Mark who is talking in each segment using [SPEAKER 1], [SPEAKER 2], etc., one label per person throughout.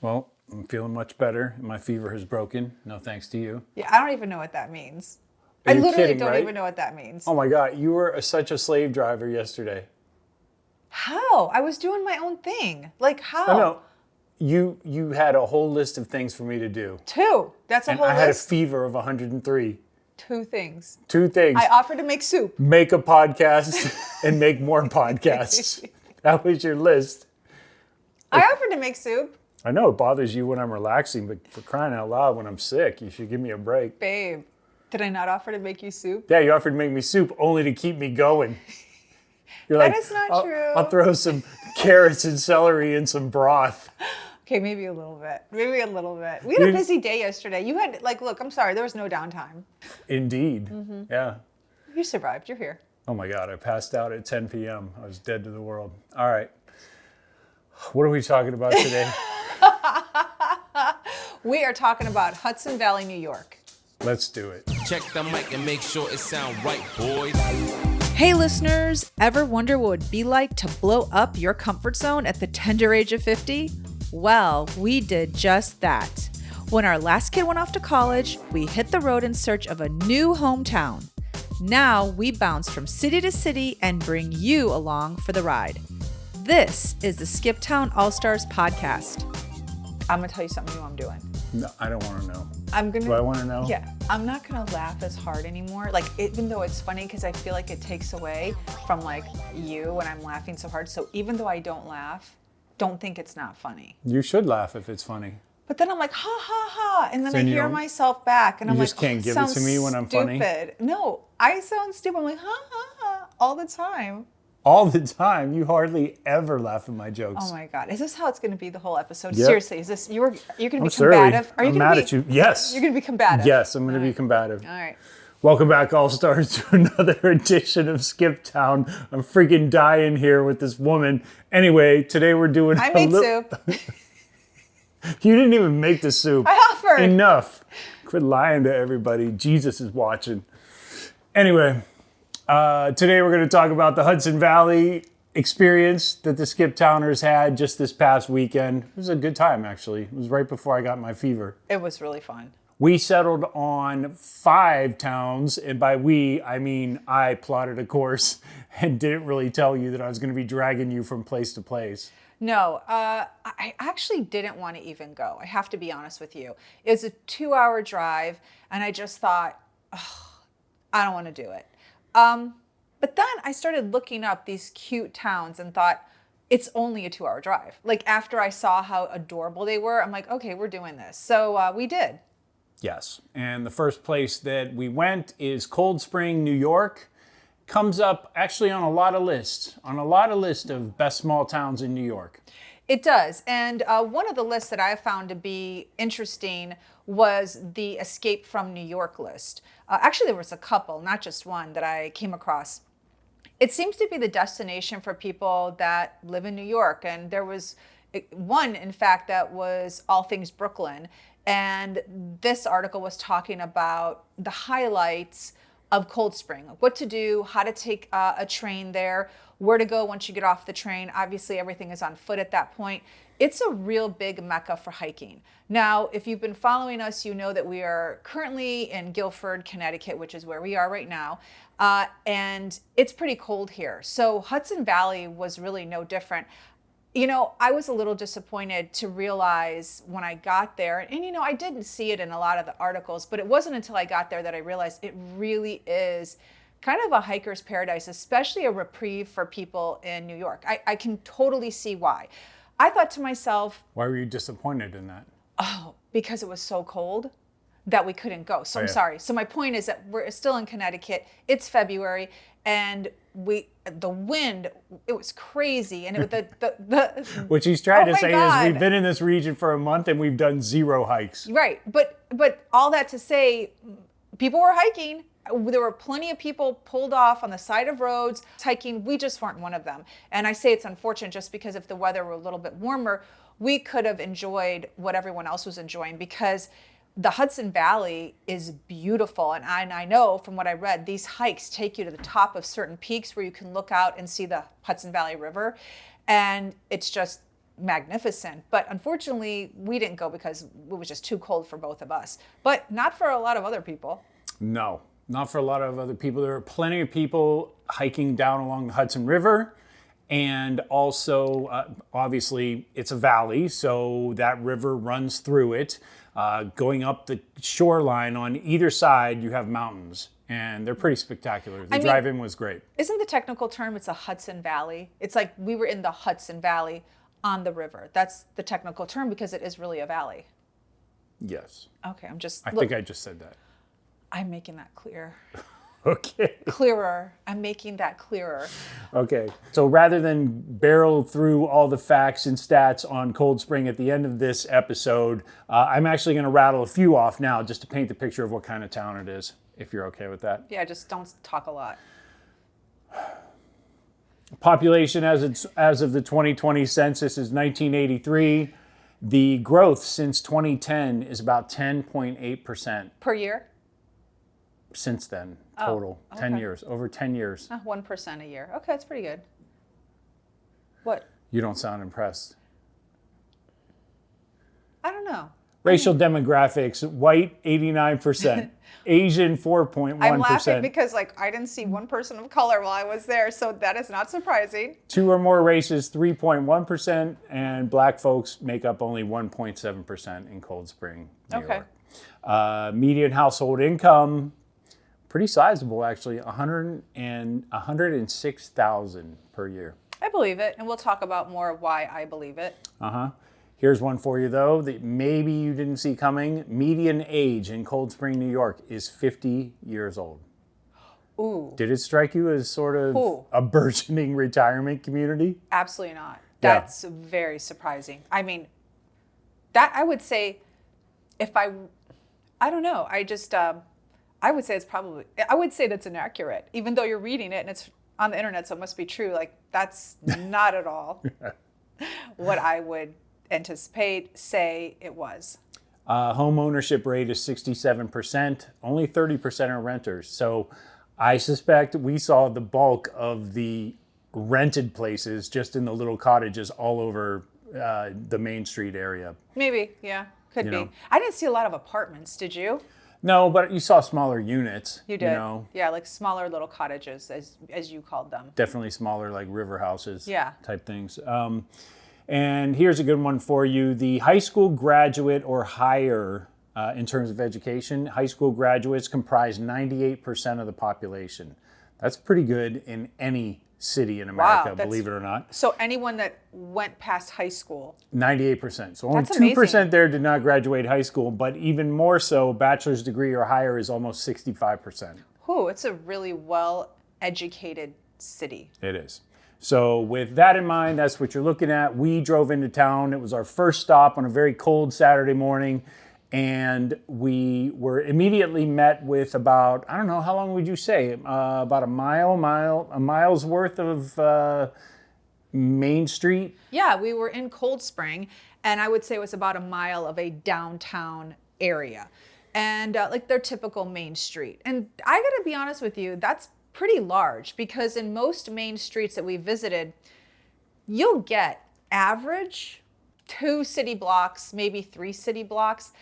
[SPEAKER 1] Well, I'm feeling much better. My fever has broken. No thanks to you.
[SPEAKER 2] Yeah, I don't even know what that means.
[SPEAKER 1] Are
[SPEAKER 2] I
[SPEAKER 1] you
[SPEAKER 2] literally
[SPEAKER 1] kidding,
[SPEAKER 2] don't
[SPEAKER 1] right?
[SPEAKER 2] even know what that means.
[SPEAKER 1] Oh my God, you were such a slave driver yesterday.
[SPEAKER 2] How? I was doing my own thing. Like how?
[SPEAKER 1] Oh no, you had a whole list of things for me to do.
[SPEAKER 2] 2. That's a
[SPEAKER 1] And
[SPEAKER 2] whole
[SPEAKER 1] I had a
[SPEAKER 2] list.
[SPEAKER 1] fever of 103.
[SPEAKER 2] 2 things.
[SPEAKER 1] 2 things.
[SPEAKER 2] I offered to make soup.
[SPEAKER 1] Make a podcast and make more podcasts. That was your list.
[SPEAKER 2] I offered to make soup.
[SPEAKER 1] I know it bothers you when I'm relaxing, but for crying out loud, when I'm sick, you should give me a break.
[SPEAKER 2] Babe, did I not offer to make you soup?
[SPEAKER 1] Yeah, you offered to make me soup only to keep me going. You're
[SPEAKER 2] That is not true.
[SPEAKER 1] I'll throw some carrots and celery in some broth.
[SPEAKER 2] Okay, maybe a little bit. Maybe a little bit. We had a busy day yesterday. You had, look, I'm sorry, there was no downtime.
[SPEAKER 1] Indeed. Yeah.
[SPEAKER 2] You survived. You're here.
[SPEAKER 1] Oh my God, I passed out at 10 p.m. I was dead to the world. All right. What are we talking about today?
[SPEAKER 2] We are talking about Hudson Valley, New York.
[SPEAKER 1] Let's do it.
[SPEAKER 3] Check the mic and make sure it sound right, boys.
[SPEAKER 2] Hey listeners, ever wonder what it would be like to blow up your comfort zone at the tender age of 50? Well, we did just that. When our last kid went off to college, we hit the road in search of a new hometown. Now we bounce from city to city and bring you along for the ride. This is the Skip Town All-Stars podcast. I'm gonna tell you something new I'm doing.
[SPEAKER 1] No, I don't want to know.
[SPEAKER 2] Do
[SPEAKER 1] I want to know?
[SPEAKER 2] Yeah, I'm not gonna laugh as hard anymore. Like, even though it's funny, because I feel like it takes away from you when I'm laughing so hard. So even though I don't laugh, don't think it's not funny.
[SPEAKER 1] You should laugh if it's funny.
[SPEAKER 2] But then I'm like, ha ha ha, and then
[SPEAKER 1] So
[SPEAKER 2] I
[SPEAKER 1] you
[SPEAKER 2] hear
[SPEAKER 1] don't-
[SPEAKER 2] myself back, and I'm
[SPEAKER 1] you
[SPEAKER 2] like,
[SPEAKER 1] just can't give it
[SPEAKER 2] sounds
[SPEAKER 1] to me when I'm funny?
[SPEAKER 2] stupid. No, I sound stupid. I'm like, ha ha ha, all the time.
[SPEAKER 1] All the time. You hardly ever laugh at my jokes.
[SPEAKER 2] Oh my God, is this how it's gonna be the whole episode?
[SPEAKER 1] Yep.
[SPEAKER 2] Seriously, is this you're gonna be
[SPEAKER 1] Surly.
[SPEAKER 2] combative? Are you
[SPEAKER 1] I'm
[SPEAKER 2] gonna
[SPEAKER 1] mad
[SPEAKER 2] be?
[SPEAKER 1] at you. Yes.
[SPEAKER 2] You're gonna be combative.
[SPEAKER 1] Yes, I'm going to be
[SPEAKER 2] right.
[SPEAKER 1] combative.
[SPEAKER 2] All right.
[SPEAKER 1] Welcome back, All-Stars, to another edition of Skip Town. I'm freaking dying here with this woman. Anyway, today we're doing
[SPEAKER 2] I made soup.
[SPEAKER 1] You didn't even make the soup.
[SPEAKER 2] I offered.
[SPEAKER 1] Enough. Quit lying to everybody. Jesus is watching. Anyway, today we're going to talk about the Hudson Valley experience that the Skip Towners had just this past weekend. It was a good time, actually. It was right before I got my fever.
[SPEAKER 2] It was really fun.
[SPEAKER 1] We settled on 5 towns, and by we, I mean I plotted a course and didn't really tell you that I was going to be dragging you from place to place.
[SPEAKER 2] No, I actually didn't want to even go. I have to be honest with you. It was a 2-hour drive, and I just thought, oh, I don't want to do it. But then I started looking up these cute towns and thought, it's only a 2-hour drive. Like, after I saw how adorable they were, I'm like, okay, we're doing this. So we did.
[SPEAKER 1] Yes, and the first place that we went is Cold Spring, New York. Comes up actually on a lot of lists, of best small towns in New York.
[SPEAKER 2] It does. And one of the lists that I found to be interesting was the Escape from New York list. Actually, there was a couple, not just one, that I came across. It seems to be the destination for people that live in New York. And there was one, in fact, that was All Things Brooklyn. And this article was talking about the highlights of Cold Spring, what to do, how to take a train there, where to go once you get off the train. Obviously, everything is on foot at that point. It's a real big mecca for hiking. Now, if you've been following us, you know that we are currently in Guilford, Connecticut, which is where we are right now. And it's pretty cold here. So Hudson Valley was really no different. You know, I was a little disappointed to realize when I got there, and I didn't see it in a lot of the articles, but it wasn't until I got there that I realized it really is kind of a hiker's paradise, especially a reprieve for people in New York. I can totally see why. I thought to myself,
[SPEAKER 1] Why were you disappointed in that?
[SPEAKER 2] oh, because it was so cold that we couldn't go. So I'm
[SPEAKER 1] yeah.
[SPEAKER 2] sorry. So my point is that we're still in Connecticut. It's February, and the wind, it was crazy. And
[SPEAKER 1] What she's trying
[SPEAKER 2] Oh
[SPEAKER 1] to
[SPEAKER 2] my
[SPEAKER 1] say
[SPEAKER 2] God.
[SPEAKER 1] is we've been in this region for a month and we've done 0 hikes.
[SPEAKER 2] Right. But all that to say, people were hiking. There were plenty of people pulled off on the side of roads hiking. We just weren't one of them. And I say it's unfortunate just because if the weather were a little bit warmer, we could have enjoyed what everyone else was enjoying, because the Hudson Valley is beautiful. And I know from what I read, these hikes take you to the top of certain peaks where you can look out and see the Hudson Valley River. And it's just magnificent. But unfortunately, we didn't go because it was just too cold for both of us. But not for a lot of other people.
[SPEAKER 1] No, not for a lot of other people. There are plenty of people hiking down along the Hudson River. And also, obviously, it's a valley, so that river runs through it. Going up the shoreline on either side, you have mountains, and they're pretty spectacular. The drive-in was great.
[SPEAKER 2] Isn't the technical term, it's a Hudson Valley? It's like we were in the Hudson Valley on the river. That's the technical term because it is really a valley.
[SPEAKER 1] Yes.
[SPEAKER 2] Okay,
[SPEAKER 1] I think I just said that.
[SPEAKER 2] I'm making that clear.
[SPEAKER 1] Okay.
[SPEAKER 2] Clearer. I'm making that clearer.
[SPEAKER 1] Okay. So rather than barrel through all the facts and stats on Cold Spring at the end of this episode, I'm actually going to rattle a few off now just to paint the picture of what kind of town it is, if you're okay with that.
[SPEAKER 2] Yeah, just don't talk a lot.
[SPEAKER 1] Population as of the 2020 census is 1983. The growth since 2010 is about 10.8%.
[SPEAKER 2] Per year?
[SPEAKER 1] Since then, total. 10 years, over 10 years.
[SPEAKER 2] 1% a year. Okay, that's pretty good. What?
[SPEAKER 1] You don't sound impressed.
[SPEAKER 2] I don't know.
[SPEAKER 1] Racial demographics, white 89%, Asian 4.1%.
[SPEAKER 2] I'm laughing because I didn't see one person of color while I was there, so that is not surprising.
[SPEAKER 1] 2 or more races, 3.1%, and black folks make up only 1.7% in Cold Spring, New York. Median household income, pretty sizable actually, $106,000 per year.
[SPEAKER 2] I believe it, and we'll talk about more of why I believe it.
[SPEAKER 1] Here's one for you though that maybe you didn't see coming. Median age in Cold Spring, New York is 50 years old.
[SPEAKER 2] Ooh.
[SPEAKER 1] Did it strike you as sort of a burgeoning retirement community?
[SPEAKER 2] Absolutely not. That's very surprising. I mean, that I would say I don't know. I would say I would say that's inaccurate, even though you're reading it and it's on the internet, so it must be true. That's not at all what I would say it was.
[SPEAKER 1] Home ownership rate is 67%. Only 30% are renters. So I suspect we saw the bulk of the rented places just in the little cottages all over the Main Street area.
[SPEAKER 2] Maybe, yeah, could be. I didn't see a lot of apartments, did you?
[SPEAKER 1] No, but you saw smaller units.
[SPEAKER 2] You did. Yeah, like smaller little cottages, as you called them.
[SPEAKER 1] Definitely smaller, like river houses type things. And here's a good one for you. The high school graduate or higher in terms of education, high school graduates comprise 98% of the population. That's pretty good in any city in America, believe it or not.
[SPEAKER 2] So anyone that went past high school?
[SPEAKER 1] 98%. So only 2% there did not graduate high school, but even more so, bachelor's degree or higher is almost 65%.
[SPEAKER 2] Ooh, it's a really well-educated city.
[SPEAKER 1] It is. So with that in mind, that's what you're looking at. We drove into town. It was our first stop on a very cold Saturday morning. And we were immediately met with about, I don't know, how long would you say? About a mile's worth of Main Street? Yeah,
[SPEAKER 2] we were in Cold Spring, and I would say it was about a mile of a downtown area. And like their typical Main Street. And I gotta be honest with you, that's pretty large because in most main streets that we visited, you'll get average 2 city blocks, maybe 3 city blocks.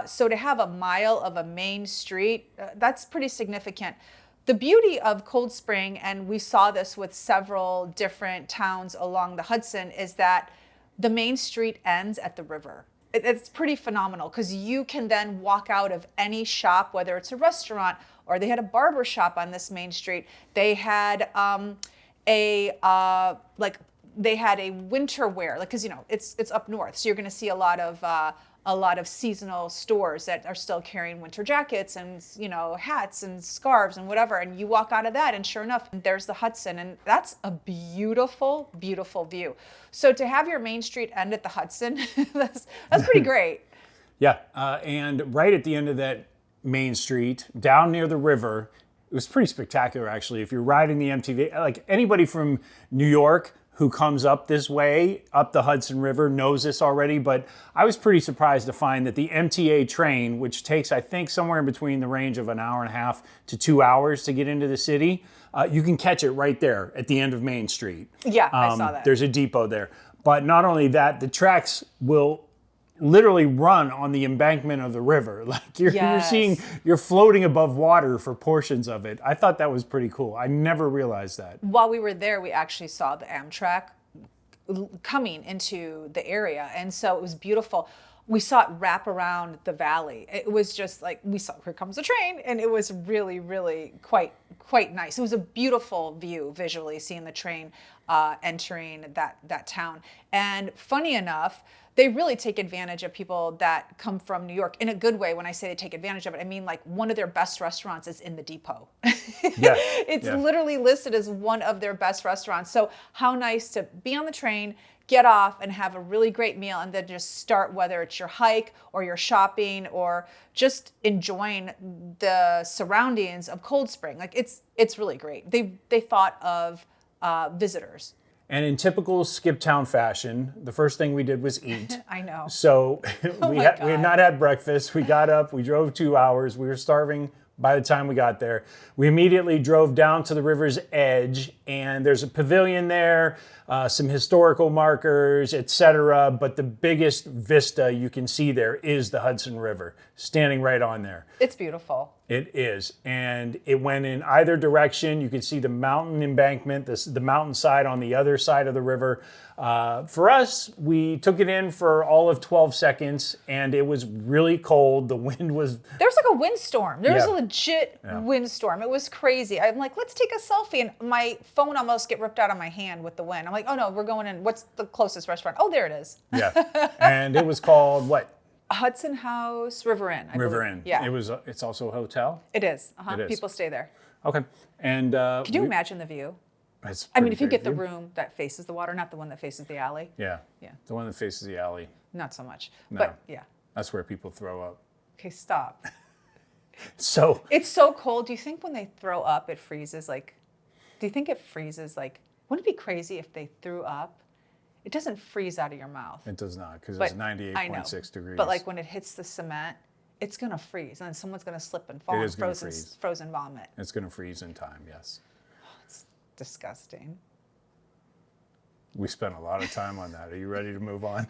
[SPEAKER 2] So to have a mile of a main street, that's pretty significant. The beauty of Cold Spring, and we saw this with several different towns along the Hudson, is that the main street ends at the river. It's pretty phenomenal because you can then walk out of any shop, whether it's a restaurant or they had a barber shop on this main street. They had they had a winter wear, because it's up north, so you're going to see a lot of seasonal stores that are still carrying winter jackets and hats and scarves and whatever. And you walk out of that, and sure enough, there's the Hudson, and that's a beautiful, beautiful view. So to have your main street end at the Hudson, that's pretty great.
[SPEAKER 1] Yeah, and right at the end of that main street, down near the river, it was pretty spectacular actually. If you're riding the MTV, like anybody from New York who comes up this way, up the Hudson River, knows this already, but I was pretty surprised to find that the MTA train, which takes, I think, somewhere in between the range of an hour and a half to 2 hours to get into the city, you can catch it right there at the end of Main Street.
[SPEAKER 2] Yeah, I saw that.
[SPEAKER 1] There's a depot there. But not only that, the tracks will literally run on the embankment of the river. Like you're floating above water for portions of it. I thought that was pretty cool. I never realized that.
[SPEAKER 2] While we were there, we actually saw the Amtrak coming into the area, and so it was beautiful. We saw it wrap around the valley. It was just like we saw, here comes the train, and it was really, really quite nice. It was a beautiful view visually, seeing the train entering that town. And funny enough, they really take advantage of people that come from New York in a good way. When I say they take advantage of it, I mean like one of their best restaurants is in the depot. It's literally listed as one of their best restaurants. So how nice to be on the train, get off and have a really great meal, and then just start, whether it's your hike or your shopping or just enjoying the surroundings of Cold Spring. Like it's really great. They thought of visitors.
[SPEAKER 1] And in typical Skip Town fashion, the first thing we did was eat.
[SPEAKER 2] I know.
[SPEAKER 1] So we had not had breakfast. We got up, we drove 2 hours. We were starving by the time we got there. We immediately drove down to the river's edge, and there's a pavilion there, some historical markers, etc. But the biggest vista you can see there is the Hudson River, standing right on there.
[SPEAKER 2] It's beautiful.
[SPEAKER 1] It is, and it went in either direction. You could see the mountain embankment, the mountainside on the other side of the river. For us, we took it in for all of 12 seconds, and it was really cold. The wind was...
[SPEAKER 2] There was like a windstorm. There was a legit windstorm. It was crazy. I'm like, let's take a selfie, and my phone almost get ripped out of my hand with the wind. I'm like, oh no, we're going in. What's the closest restaurant? Oh, there it is.
[SPEAKER 1] Yeah, and it was called what?
[SPEAKER 2] Hudson House River Inn.
[SPEAKER 1] River Inn.
[SPEAKER 2] Yeah.
[SPEAKER 1] It's also a hotel?
[SPEAKER 2] It is.
[SPEAKER 1] It is.
[SPEAKER 2] People stay there.
[SPEAKER 1] Okay. And
[SPEAKER 2] can you imagine the view? I mean, if you get the room that faces the water, not the one that faces the alley.
[SPEAKER 1] Yeah.
[SPEAKER 2] Yeah.
[SPEAKER 1] The one that faces the alley.
[SPEAKER 2] Not so much.
[SPEAKER 1] No.
[SPEAKER 2] But yeah.
[SPEAKER 1] That's where people throw up.
[SPEAKER 2] Okay, stop.
[SPEAKER 1] So
[SPEAKER 2] it's so cold. Do you think when they throw up it freezes? Like, do you think it freezes? Like, wouldn't it be crazy if they threw up? It doesn't freeze out of your mouth.
[SPEAKER 1] It does not, because it's 98.6 degrees.
[SPEAKER 2] But like when it hits the cement, it's gonna freeze, and then someone's gonna slip and fall.
[SPEAKER 1] It is gonna freeze.
[SPEAKER 2] Frozen vomit.
[SPEAKER 1] It's gonna freeze in time. Yes.
[SPEAKER 2] Oh, it's disgusting.
[SPEAKER 1] We spent a lot of time on that. Are you ready to move on?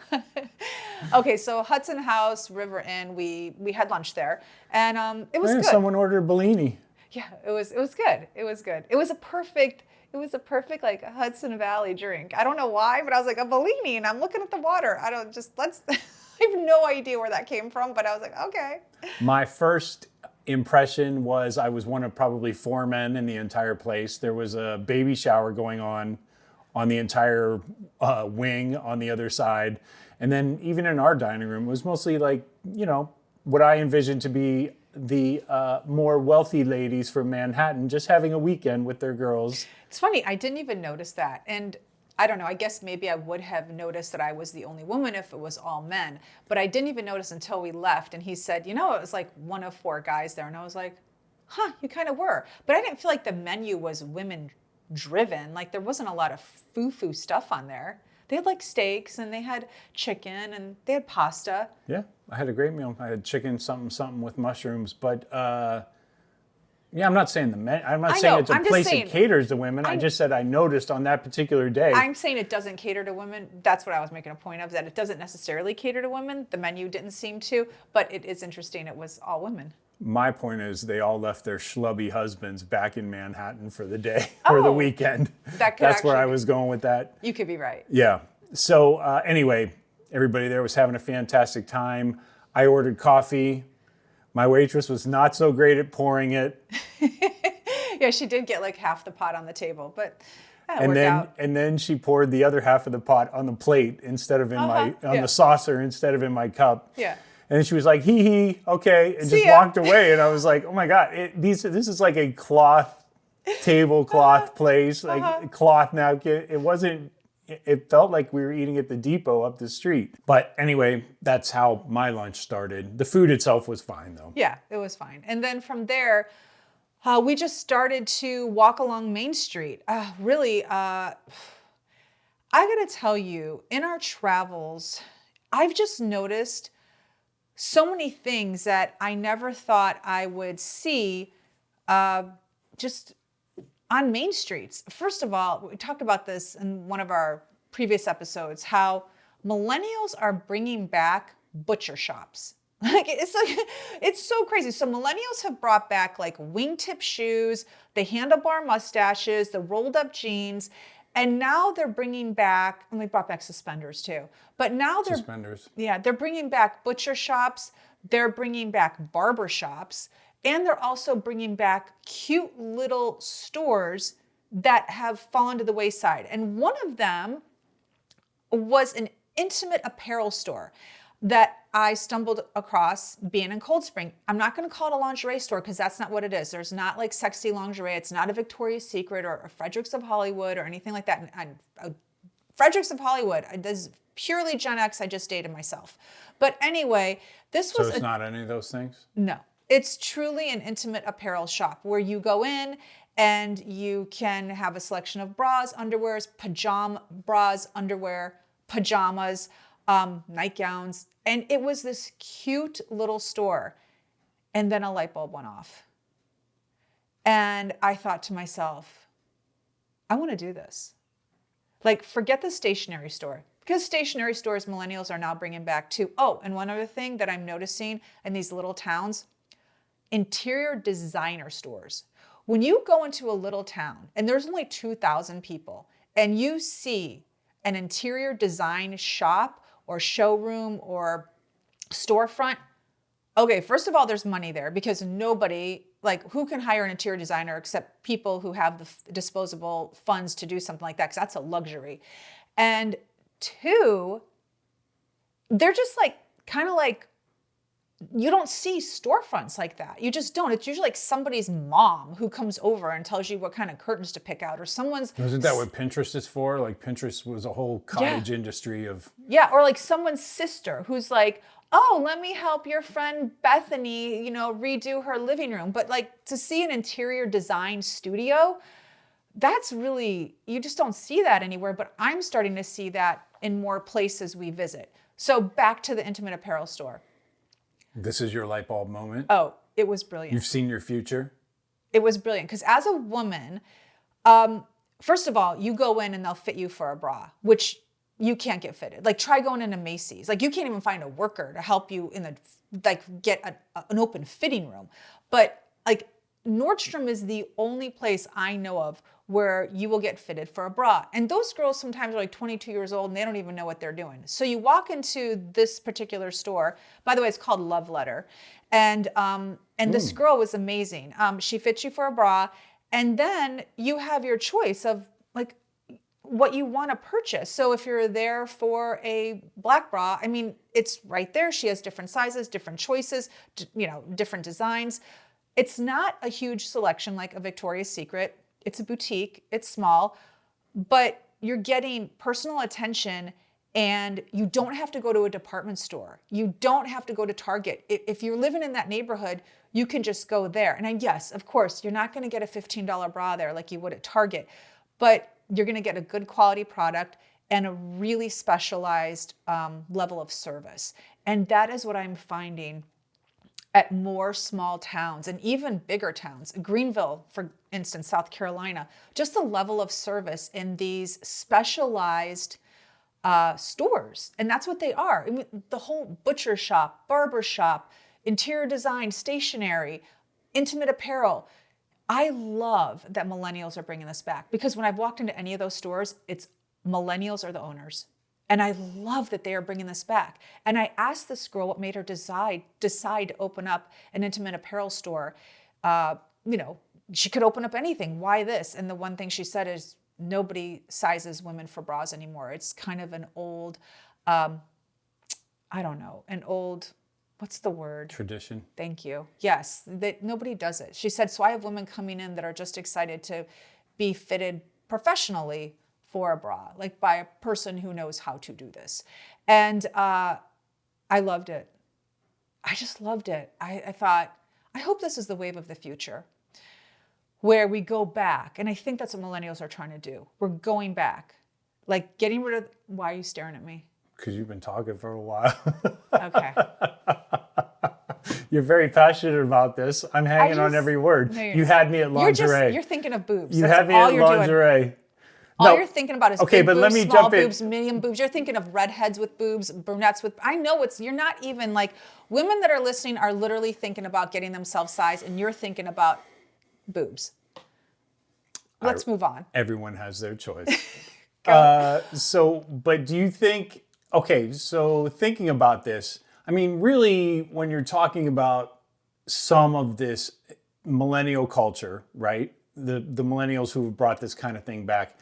[SPEAKER 2] Okay, so Hudson House River Inn. We had lunch there, and it was good.
[SPEAKER 1] Someone ordered Bellini.
[SPEAKER 2] Yeah, it was good. It was good. It was a perfect like Hudson Valley drink. I don't know why, but I was like a Bellini, and I'm looking at the water. I have no idea where that came from, but I was like, okay.
[SPEAKER 1] My first impression was I was one of probably 4 men in the entire place. There was a baby shower going on the entire wing on the other side. And then even in our dining room, it was mostly like, what I envisioned to be the more wealthy ladies from Manhattan just having a weekend with their girls.
[SPEAKER 2] It's funny, I didn't even notice that. And I don't know, I guess maybe I would have noticed that I was the only woman if it was all men. But I didn't even notice until we left. And he said, it was like one of 4 guys there. And I was like, huh, you kind of were. But I didn't feel like the menu was women driven. Like there wasn't a lot of foo-foo stuff on there. They had like steaks and they had chicken and they had pasta.
[SPEAKER 1] Yeah, I had a great meal. I had chicken something with mushrooms. But I'm not saying it's a place that caters to women. I just said I noticed on that particular day.
[SPEAKER 2] I'm saying it doesn't cater to women. That's what I was making a point of, that it doesn't necessarily cater to women. The menu didn't seem to, but it is interesting. It was all women.
[SPEAKER 1] My point is they all left their schlubby husbands back in Manhattan for the day or the weekend. That's where I was going with that.
[SPEAKER 2] You could be right.
[SPEAKER 1] Yeah. So anyway, everybody there was having a fantastic time. I ordered coffee. My waitress was not so great at pouring it.
[SPEAKER 2] Yeah, she did get like half the pot on the table, but
[SPEAKER 1] and then she poured the other half of the pot on the plate instead of in the saucer instead of in my cup.
[SPEAKER 2] Yeah.
[SPEAKER 1] And then she was like, hee, okay, and just walked away. And I was like, oh my God, this is like a tablecloth place, like cloth napkin. It felt like we were eating at the depot up the street. But anyway, that's how my lunch started. The food itself was fine though.
[SPEAKER 2] Yeah, it was fine. And then from there, we just started to walk along Main Street. Really, I gotta tell you, in our travels, I've just noticed so many things that I never thought I would see just on main streets. First of all, we talked about this in one of our previous episodes how millennials are bringing back butcher shops. Like it's so crazy. So millennials have brought back like wingtip shoes, the handlebar mustaches, the rolled up jeans, and now they're bringing back, and they brought back suspenders too. But now they're
[SPEAKER 1] Suspenders.
[SPEAKER 2] Yeah, they're bringing back butcher shops, they're bringing back barber shops, and they're also bringing back cute little stores that have fallen to the wayside. And one of them was an intimate apparel store that I stumbled across being in Cold Spring. I'm not going to call it a lingerie store because that's not what it is. There's not like sexy lingerie. It's not a Victoria's Secret or a Fredericks of Hollywood or anything like that. And Fredericks of Hollywood, this is purely Gen X. I just dated myself. But anyway, this was...
[SPEAKER 1] So it's not any of those things?
[SPEAKER 2] No. It's truly an intimate apparel shop where you go in and you can have a selection of bras, underwears, pajama bras, underwear, pajamas, nightgowns. And it was this cute little store. And then a light bulb went off. And I thought to myself, I want to do this. Like, forget the stationery store. Because stationery stores, millennials are now bringing back too. Oh, and one other thing that I'm noticing in these little towns, interior designer stores. When you go into a little town and there's only 2,000 people and you see an interior design shop or showroom or storefront, okay, first of all, there's money there because nobody, like, who can hire an interior designer except people who have the disposable funds to do something like that, because that's a luxury. And two, they're just like, kind of like, you don't see storefronts like that. You just don't. It's usually like somebody's mom who comes over and tells you what kind of curtains to pick out, or someone's...
[SPEAKER 1] Isn't that what Pinterest is for? Like, Pinterest was a whole cottage industry of...
[SPEAKER 2] Yeah, or like someone's sister who's like, oh, let me help your friend Bethany, redo her living room. But like, to see an interior design studio, that's really, you just don't see that anywhere. But I'm starting to see that in more places we visit. So back to the intimate apparel store.
[SPEAKER 1] This is your light bulb moment?
[SPEAKER 2] Oh, it was brilliant.
[SPEAKER 1] You've seen your future?
[SPEAKER 2] It was brilliant. Because as a woman, first of all, you go in and they'll fit you for a bra, which you can't get fitted. Like, try going into Macy's. Like, you can't even find a worker to help you get an open fitting room. But like, Nordstrom is the only place I know of where you will get fitted for a bra. And those girls sometimes are like 22 years old and they don't even know what they're doing. So you walk into this particular store, by the way, it's called Love Letter. And this girl was amazing. She fits you for a bra, and then you have your choice of like what you want to purchase. So if you're there for a black bra, I mean, it's right there. She has different sizes, different choices, different designs. It's not a huge selection like a Victoria's Secret. It's a boutique, it's small, but you're getting personal attention, and you don't have to go to a department store. You don't have to go to Target. If you're living in that neighborhood, you can just go there. And yes, of course, you're not going to get a $15 bra there like you would at Target, but you're going to get a good quality product and a really specialized level of service. And that is what I'm finding at more small towns and even bigger towns. Greenville, for instance, South Carolina, just the level of service in these specialized stores. And that's what they are. I mean, the whole butcher shop, barber shop, interior design, stationery, intimate apparel. I love that millennials are bringing this back, because when I've walked into any of those stores, it's millennials are the owners. And I love that they are bringing this back. And I asked this girl what made her decide to open up an intimate apparel store. She could open up anything. Why this? And the one thing she said is, nobody sizes women for bras anymore. It's kind of an old, what's the word?
[SPEAKER 1] Tradition.
[SPEAKER 2] Thank you. Yes, that nobody does it. She said, so I have women coming in that are just excited to be fitted professionally for a bra, like by a person who knows how to do this. And I loved it. I just loved it. I thought, I hope this is the wave of the future, where we go back. And I think that's what millennials are trying to do. We're going back, like getting rid of, why are you staring at me?
[SPEAKER 1] Because you've been talking for a while.
[SPEAKER 2] Okay.
[SPEAKER 1] You're very passionate about this. I'm hanging on every word.
[SPEAKER 2] No,
[SPEAKER 1] you had me at lingerie.
[SPEAKER 2] You're thinking of boobs.
[SPEAKER 1] You
[SPEAKER 2] That's
[SPEAKER 1] had me
[SPEAKER 2] all
[SPEAKER 1] at
[SPEAKER 2] you're
[SPEAKER 1] lingerie.
[SPEAKER 2] doing. All you're thinking about is
[SPEAKER 1] okay,
[SPEAKER 2] big
[SPEAKER 1] but
[SPEAKER 2] boobs,
[SPEAKER 1] let me
[SPEAKER 2] small
[SPEAKER 1] jump in.
[SPEAKER 2] boobs, medium boobs. You're thinking of redheads with boobs, brunettes with. I know you're not even like women that are listening are literally thinking about getting themselves sized, and you're thinking about boobs. Let's move on.
[SPEAKER 1] Everyone has their choice.
[SPEAKER 2] Go.
[SPEAKER 1] But do you think, okay, so thinking about this, I mean, really, when you're talking about some of this millennial culture, right? The millennials who have brought this kind of thing back,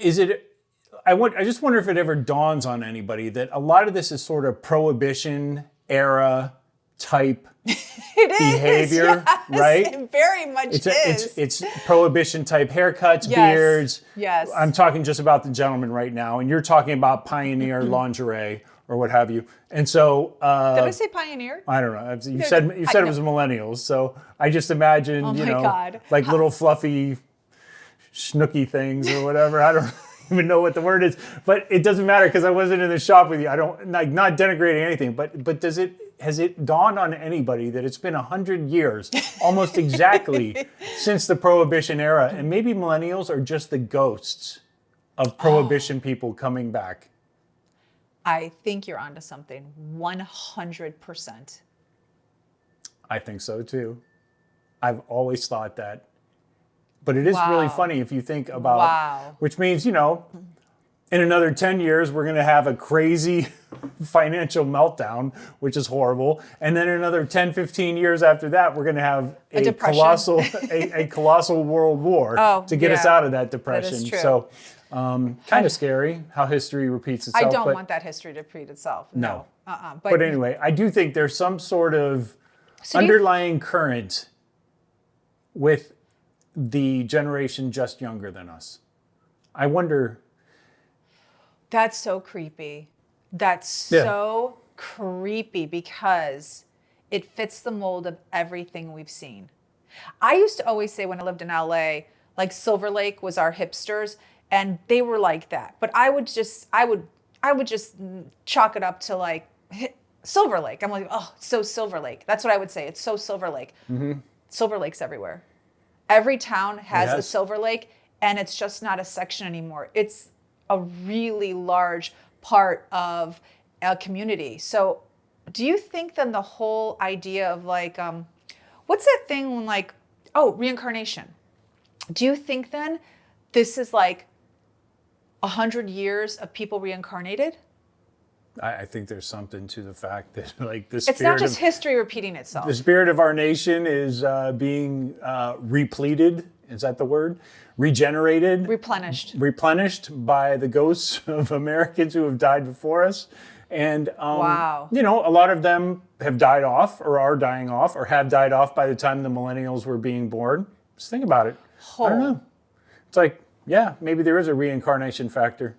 [SPEAKER 1] I just wonder if it ever dawns on anybody that a lot of this is sort of prohibition era type behavior,
[SPEAKER 2] yes,
[SPEAKER 1] right?
[SPEAKER 2] It very much is.
[SPEAKER 1] It's prohibition type haircuts,
[SPEAKER 2] Yes,
[SPEAKER 1] beards.
[SPEAKER 2] yes.
[SPEAKER 1] I'm talking just about the gentleman right now, and you're talking about pioneer lingerie or what have you. And so,
[SPEAKER 2] Did I say pioneer?
[SPEAKER 1] I don't know. You said it was millennials, so I just imagined,
[SPEAKER 2] Oh my God.
[SPEAKER 1] like little fluffy schnooky things or whatever. I don't even know what the word is, but it doesn't matter because I wasn't in the shop with you. I don't like not denigrating anything, but has it dawned on anybody that it's been 100 years, almost exactly, since the Prohibition era, and maybe millennials are just the ghosts of Prohibition people coming back?
[SPEAKER 2] I think you're onto something. 100%.
[SPEAKER 1] I think so too. I've always thought that. But it is really funny if you think about, which means, in another 10 years, we're going to have a crazy financial meltdown, which is horrible. And then another 10, 15 years after that, we're going to have a colossal world war to get us out of that depression.
[SPEAKER 2] That is true.
[SPEAKER 1] So kind of scary how history repeats itself.
[SPEAKER 2] I don't want that history to repeat itself. No.
[SPEAKER 1] But anyway, I do think there's some sort of underlying current with the generation just younger than us. I wonder.
[SPEAKER 2] That's so creepy. That's so creepy because it fits the mold of everything we've seen. I used to always say when I lived in LA, like Silver Lake was our hipsters, and they were like that. But I would just chalk it up to like Silver Lake. I'm like, oh, it's so Silver Lake. That's what I would say. It's so Silver Lake. Mm-hmm. Silver Lake's everywhere. Every town has a Silver Lake, and it's just not a section anymore. It's a really large part of a community. So do you think then the whole idea of like, what's that thing when like, reincarnation. Do you think then this is like 100 years of people reincarnated?
[SPEAKER 1] I think there's something to the fact that like this.
[SPEAKER 2] It's not just history repeating itself.
[SPEAKER 1] The spirit of our nation is being repleted. Is that the word? Regenerated. Replenished by the ghosts of Americans who have died before us. And, a lot of them have died off or are dying off or have died off by the time the millennials were being born. Just think about it. I don't know. It's like, maybe there is a reincarnation factor.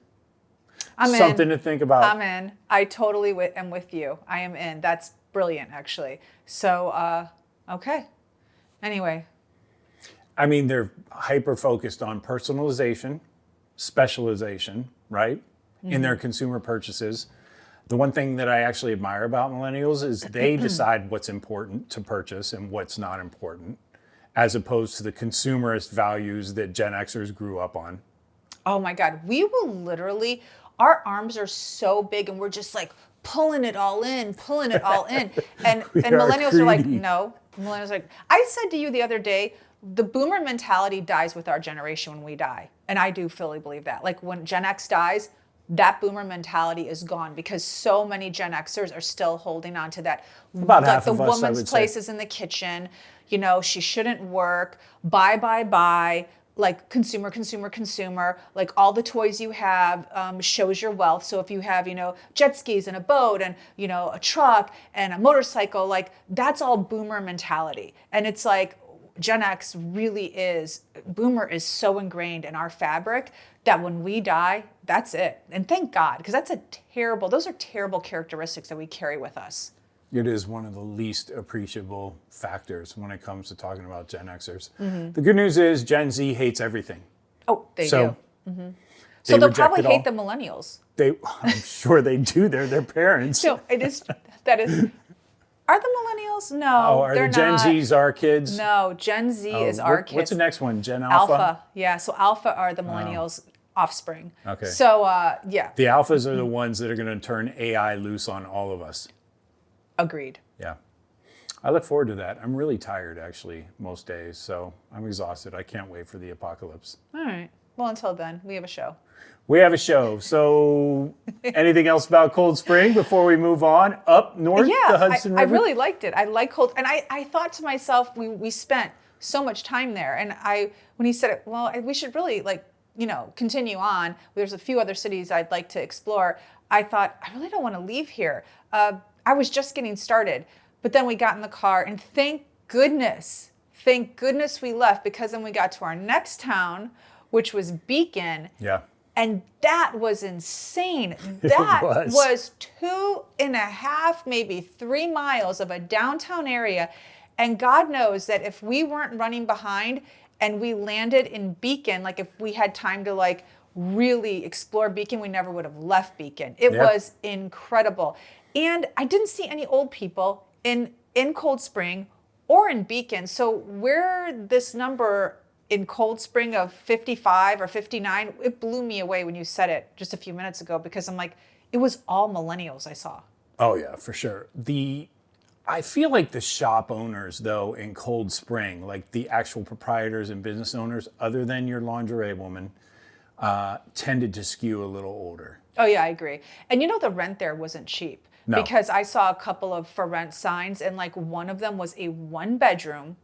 [SPEAKER 1] Something to think about.
[SPEAKER 2] I'm in. I totally am with you. I am in. That's brilliant, actually. So, okay. Anyway.
[SPEAKER 1] I mean, they're hyper-focused on personalization, specialization, right? In their consumer purchases. The one thing that I actually admire about millennials is they decide what's important to purchase and what's not important, as opposed to the consumerist values that Gen Xers grew up on.
[SPEAKER 2] Oh my God. We will literally, our arms are so big and we're just like pulling it all in. And millennials are like, no. Millennials are like, I said to you the other day, the boomer mentality dies with our generation when we die. And I do fully believe that. Like when Gen X dies, that boomer mentality is gone because so many Gen Xers are still holding on to that.
[SPEAKER 1] About
[SPEAKER 2] like
[SPEAKER 1] half
[SPEAKER 2] the
[SPEAKER 1] of us,
[SPEAKER 2] woman's place is in the kitchen. She shouldn't work. Buy. Like consumer, like all the toys you have shows your wealth. So if you have, jet skis and a boat and, a truck and a motorcycle, like that's all boomer mentality. And it's like Gen X boomer is so ingrained in our fabric that when we die, that's it. And thank God, because those are terrible characteristics that we carry with us.
[SPEAKER 1] It is one of the least appreciable factors when it comes to talking about Gen Xers. Mm-hmm. The good news is Gen Z hates everything.
[SPEAKER 2] Oh, they do. Mm-hmm. So they'll probably hate the millennials.
[SPEAKER 1] I'm sure they do. They're their parents.
[SPEAKER 2] So that is. Are the millennials? No,
[SPEAKER 1] Oh, are
[SPEAKER 2] they're
[SPEAKER 1] the Gen
[SPEAKER 2] not.
[SPEAKER 1] Zs our kids?
[SPEAKER 2] No, Gen Z is our kids.
[SPEAKER 1] What's the next one? Gen Alpha?
[SPEAKER 2] Alpha. Yeah, so Alpha are the millennials' offspring.
[SPEAKER 1] Okay.
[SPEAKER 2] So, yeah,
[SPEAKER 1] The Alphas are the ones that are going to turn AI loose on all of us.
[SPEAKER 2] agreed.
[SPEAKER 1] Yeah. I look forward to that. I'm really tired, actually, most days. So I'm exhausted. I can't wait for the apocalypse.
[SPEAKER 2] All right. Well, until then, we have a show.
[SPEAKER 1] We have a show. So anything else about Cold Spring before we move on? Up north,
[SPEAKER 2] Yeah,
[SPEAKER 1] the Hudson
[SPEAKER 2] I
[SPEAKER 1] River?
[SPEAKER 2] really liked it. I like cold, and I thought to myself, we spent so much time there, and when he said it, well, we should really continue on. There's a few other cities I'd like to explore. I thought I really don't want to leave here. I was just getting started, but then we got in the car, and thank goodness we left, because then we got to our next town, which was Beacon.
[SPEAKER 1] Yeah.
[SPEAKER 2] And that was insane. That was 2.5, maybe 3 miles of a downtown area. And God knows that if we weren't running behind and we landed in Beacon, like if we had time to really explore Beacon, we never would have left Beacon. It was incredible. And I didn't see any old people in Cold Spring or in Beacon. So where this number in Cold Spring of 55 or 59, it blew me away when you said it just a few minutes ago, because I'm like, it was all millennials I saw.
[SPEAKER 1] Oh, yeah, for sure. I feel like the shop owners, though, in Cold Spring, like the actual proprietors and business owners, other than your lingerie woman, tended to skew a little older.
[SPEAKER 2] Oh, yeah, I agree. And the rent there wasn't cheap.
[SPEAKER 1] No.
[SPEAKER 2] Because I saw a couple of for rent signs, and one of them was a 1-bedroom,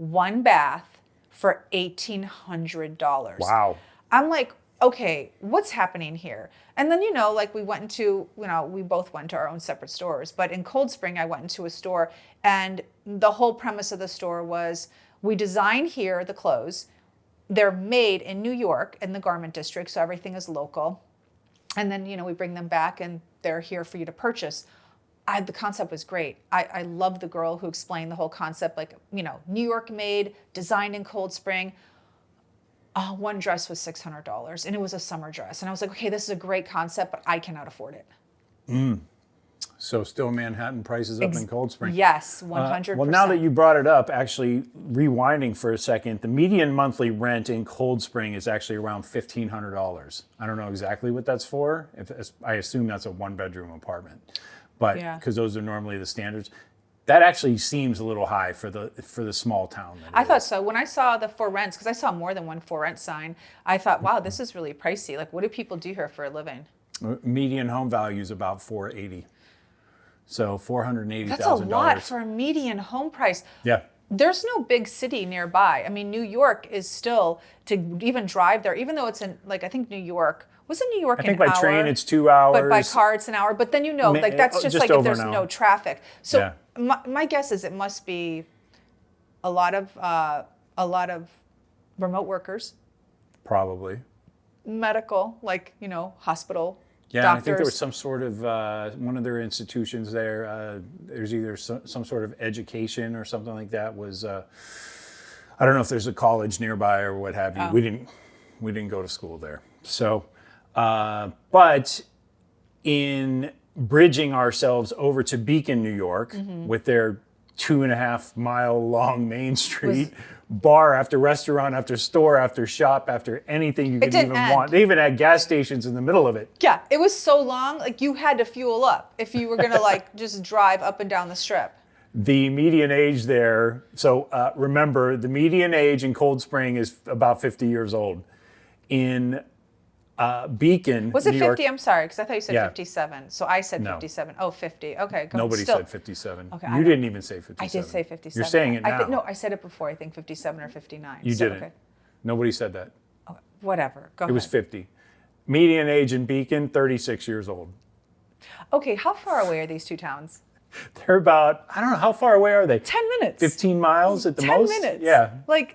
[SPEAKER 2] 1-bath, for $1,800.
[SPEAKER 1] Wow.
[SPEAKER 2] I'm like, okay, what's happening here? And then, we went into, we both went to our own separate stores. But in Cold Spring, I went into a store, and the whole premise of the store was, we design here the clothes. They're made in New York in the garment district, so everything is local. And then, we bring them back, and they're here for you to purchase. The concept was great. I love the girl who explained the whole concept, New York made, designed in Cold Spring. One dress was $600, and it was a summer dress. And I was like, okay, this is a great concept, but I cannot afford it.
[SPEAKER 1] So still Manhattan prices up in Cold Spring.
[SPEAKER 2] Yes, 100%.
[SPEAKER 1] Well, now that you brought it up, actually rewinding for a second, the median monthly rent in Cold Spring is actually around $1,500. I don't know exactly what that's for. I assume that's a 1-bedroom apartment. But because those are normally the standards, that actually seems a little high for the small town.
[SPEAKER 2] I thought so. When I saw the for rents, because I saw more than one for rent sign, I thought, wow, this is really pricey. What do people do here for a living?
[SPEAKER 1] Median home value is about $480,000, so $480,000.
[SPEAKER 2] That's a lot for a median home price.
[SPEAKER 1] Yeah.
[SPEAKER 2] There's no big city nearby. I mean, New York is still, to even drive there, even though it's in, I think New York. Wasn't New York an hour?
[SPEAKER 1] I think by train it's 2 hours.
[SPEAKER 2] But by car it's an hour. But then that's just if there's no traffic. So my guess is it must be a lot of remote workers.
[SPEAKER 1] Probably.
[SPEAKER 2] Medical, hospital.
[SPEAKER 1] Yeah,
[SPEAKER 2] doctors.
[SPEAKER 1] I think there was some sort of one of their institutions there. There's either some sort of education or something like that. Was I don't know if there's a college nearby or what have you.
[SPEAKER 2] Oh.
[SPEAKER 1] We didn't go to school there. So. But in bridging ourselves over to Beacon, New York, with their 2.5 mile long Main Street, bar after restaurant after store after shop after anything you could even want. They even had gas stations in the middle of it.
[SPEAKER 2] Yeah, it was so long, you had to fuel up if you were gonna just drive up and down the strip.
[SPEAKER 1] The median age there, so remember, the median age in Cold Spring is about 50 years old. In Beacon,
[SPEAKER 2] Was it
[SPEAKER 1] New
[SPEAKER 2] 50?
[SPEAKER 1] York,
[SPEAKER 2] I'm sorry, because I thought you said
[SPEAKER 1] Yeah.
[SPEAKER 2] 57. So I said
[SPEAKER 1] No.
[SPEAKER 2] 57. Oh, 50. Okay.
[SPEAKER 1] Nobody said 57.
[SPEAKER 2] Okay,
[SPEAKER 1] You didn't even say 57.
[SPEAKER 2] I did say 57.
[SPEAKER 1] You're saying it now.
[SPEAKER 2] No, I said it before. I think 57 or 59.
[SPEAKER 1] You didn't.
[SPEAKER 2] Okay.
[SPEAKER 1] Nobody said that.
[SPEAKER 2] Okay. Whatever. Go
[SPEAKER 1] It
[SPEAKER 2] ahead.
[SPEAKER 1] was 50. Median age in Beacon, 36 years old.
[SPEAKER 2] Okay, how far away are these two towns?
[SPEAKER 1] They're about, I don't know, how far away are they?
[SPEAKER 2] 10 minutes.
[SPEAKER 1] 15 miles at the
[SPEAKER 2] 10
[SPEAKER 1] most?
[SPEAKER 2] minutes.
[SPEAKER 1] Yeah.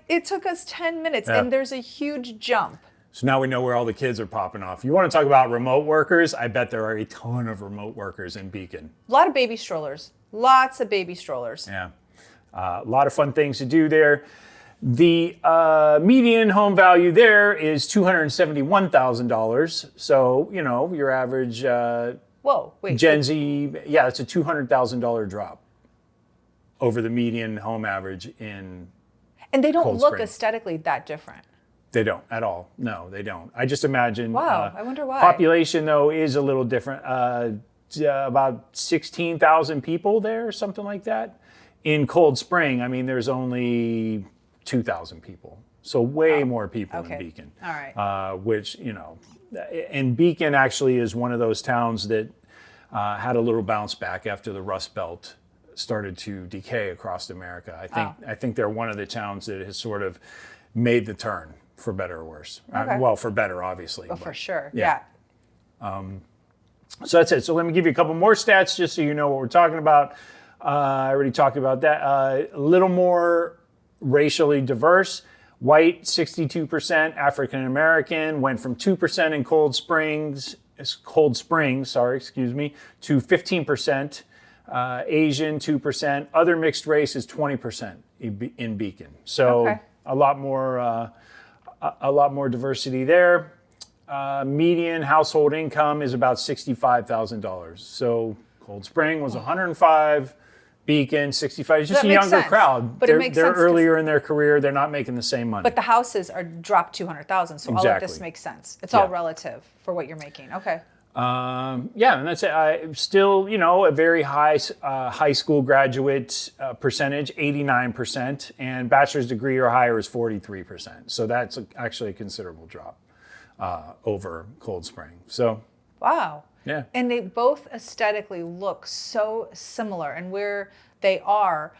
[SPEAKER 2] It took us 10 minutes,
[SPEAKER 1] Yeah.
[SPEAKER 2] and there's a huge jump.
[SPEAKER 1] So now we know where all the kids are popping off. You want to talk about remote workers? I bet there are a ton of remote workers in Beacon.
[SPEAKER 2] A lot of baby strollers. Lots of baby strollers.
[SPEAKER 1] Yeah. A lot of fun things to do there. The median home value there is $271,000. So, your average
[SPEAKER 2] Whoa, wait.
[SPEAKER 1] Gen Z, yeah, it's a $200,000 drop. over the median home average in
[SPEAKER 2] And they don't
[SPEAKER 1] Cold
[SPEAKER 2] look
[SPEAKER 1] Spring.
[SPEAKER 2] aesthetically that different.
[SPEAKER 1] They don't at all. No, they don't. I just imagine.
[SPEAKER 2] Wow, I wonder why.
[SPEAKER 1] Population, though, is a little different. About 16,000 people there, something like that. In Cold Spring, I mean, there's only 2,000 people. So way more people in Beacon.
[SPEAKER 2] All right.
[SPEAKER 1] Which, and Beacon actually is one of those towns that had a little bounce back after the Rust Belt started to decay across America. I think they're one of the towns that has sort of made the turn, for better or worse.
[SPEAKER 2] Okay.
[SPEAKER 1] Well, for better, obviously.
[SPEAKER 2] Oh, for sure.
[SPEAKER 1] yeah.
[SPEAKER 2] Yeah.
[SPEAKER 1] So that's it. So let me give you a couple more stats just so you know what we're talking about. I already talked about that. A little more racially diverse. White, 62%. African American went from 2% in Cold Springs, to 15%. Asian, 2%. Other mixed race is 20% in Beacon. So a lot more diversity there. Median household income is about $65,000. So Cold Spring was 105, Beacon 65. It's just
[SPEAKER 2] That
[SPEAKER 1] a
[SPEAKER 2] makes
[SPEAKER 1] younger
[SPEAKER 2] sense.
[SPEAKER 1] crowd.
[SPEAKER 2] But it makes
[SPEAKER 1] they're
[SPEAKER 2] sense 'cause-
[SPEAKER 1] earlier in their career. They're not making the same money.
[SPEAKER 2] But the houses are dropped 200,000, so all of
[SPEAKER 1] Exactly.
[SPEAKER 2] this makes sense. It's all
[SPEAKER 1] Yeah.
[SPEAKER 2] relative for what you're making. Okay.
[SPEAKER 1] Yeah, and that's it. Still, a very high high school graduate percentage, 89%, and bachelor's degree or higher is 43%. So that's actually a considerable drop over Cold Spring. So,
[SPEAKER 2] Wow.
[SPEAKER 1] yeah.
[SPEAKER 2] And they both aesthetically look so similar. And where they are,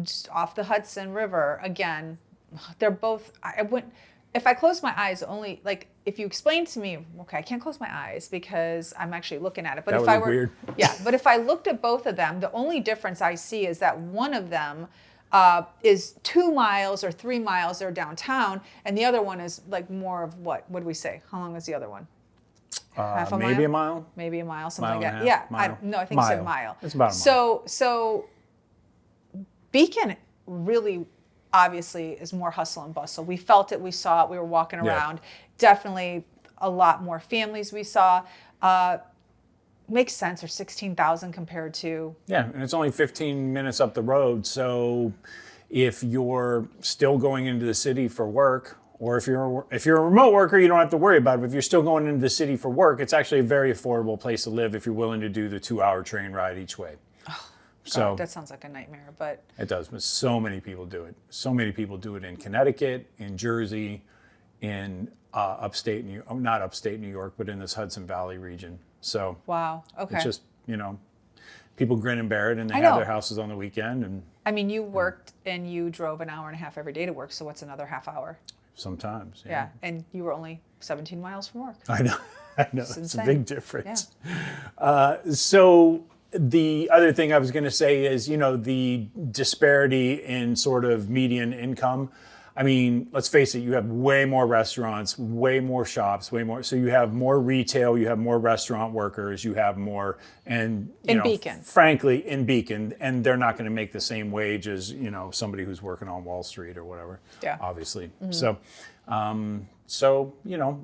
[SPEAKER 2] just off the Hudson River, again, they're both, if I close my eyes only, like, if you explain to me, okay, I can't close my eyes because I'm actually looking at it. But
[SPEAKER 1] That
[SPEAKER 2] if
[SPEAKER 1] would
[SPEAKER 2] I
[SPEAKER 1] be
[SPEAKER 2] were,
[SPEAKER 1] weird.
[SPEAKER 2] yeah, but if I looked at both of them, the only difference I see is that one of them is 2 miles or 3 miles there downtown, and the other one is like more of what do we say? How long is the other one? Half a
[SPEAKER 1] maybe
[SPEAKER 2] mile?
[SPEAKER 1] a mile.
[SPEAKER 2] Maybe a mile, something
[SPEAKER 1] Mile
[SPEAKER 2] like
[SPEAKER 1] and
[SPEAKER 2] that.
[SPEAKER 1] a
[SPEAKER 2] Yeah,
[SPEAKER 1] half, mile.
[SPEAKER 2] no, I think you said mile.
[SPEAKER 1] It's about a mile.
[SPEAKER 2] So Beacon really obviously is more hustle and bustle. We felt it, we saw it, we were walking around. Definitely a lot more families we saw. Makes sense, or 16,000 compared to.
[SPEAKER 1] Yeah, and it's only 15 minutes up the road. So if you're still going into the city for work, or if you're a remote worker, you don't have to worry about it. But if you're still going into the city for work, it's actually a very affordable place to live if you're willing to do the 2-hour train ride each way.
[SPEAKER 2] God, that sounds like a nightmare, but.
[SPEAKER 1] It does, but so many people do it. So many people do it in Connecticut, in Jersey, in upstate New York, not upstate New York, but in this Hudson Valley region. So
[SPEAKER 2] Wow, okay.
[SPEAKER 1] it's just, people grin and bear it, and they
[SPEAKER 2] I
[SPEAKER 1] have
[SPEAKER 2] know.
[SPEAKER 1] their houses on the weekend, and
[SPEAKER 2] I mean, you worked and you drove an hour and a half every day to work, so what's another half hour?
[SPEAKER 1] sometimes.
[SPEAKER 2] Yeah, and you were only 17 miles from work.
[SPEAKER 1] I know. It's a
[SPEAKER 2] insane.
[SPEAKER 1] big difference. So the other thing I was going to say is, the disparity in sort of median income. I mean, let's face it, you have way more restaurants, way more shops, way more. So you have more retail, you have more restaurant workers, you have more, and
[SPEAKER 2] In Beacon.
[SPEAKER 1] frankly, in Beacon, and they're not going to make the same wage as, somebody who's working on Wall Street or whatever.
[SPEAKER 2] Yeah.
[SPEAKER 1] Obviously. So,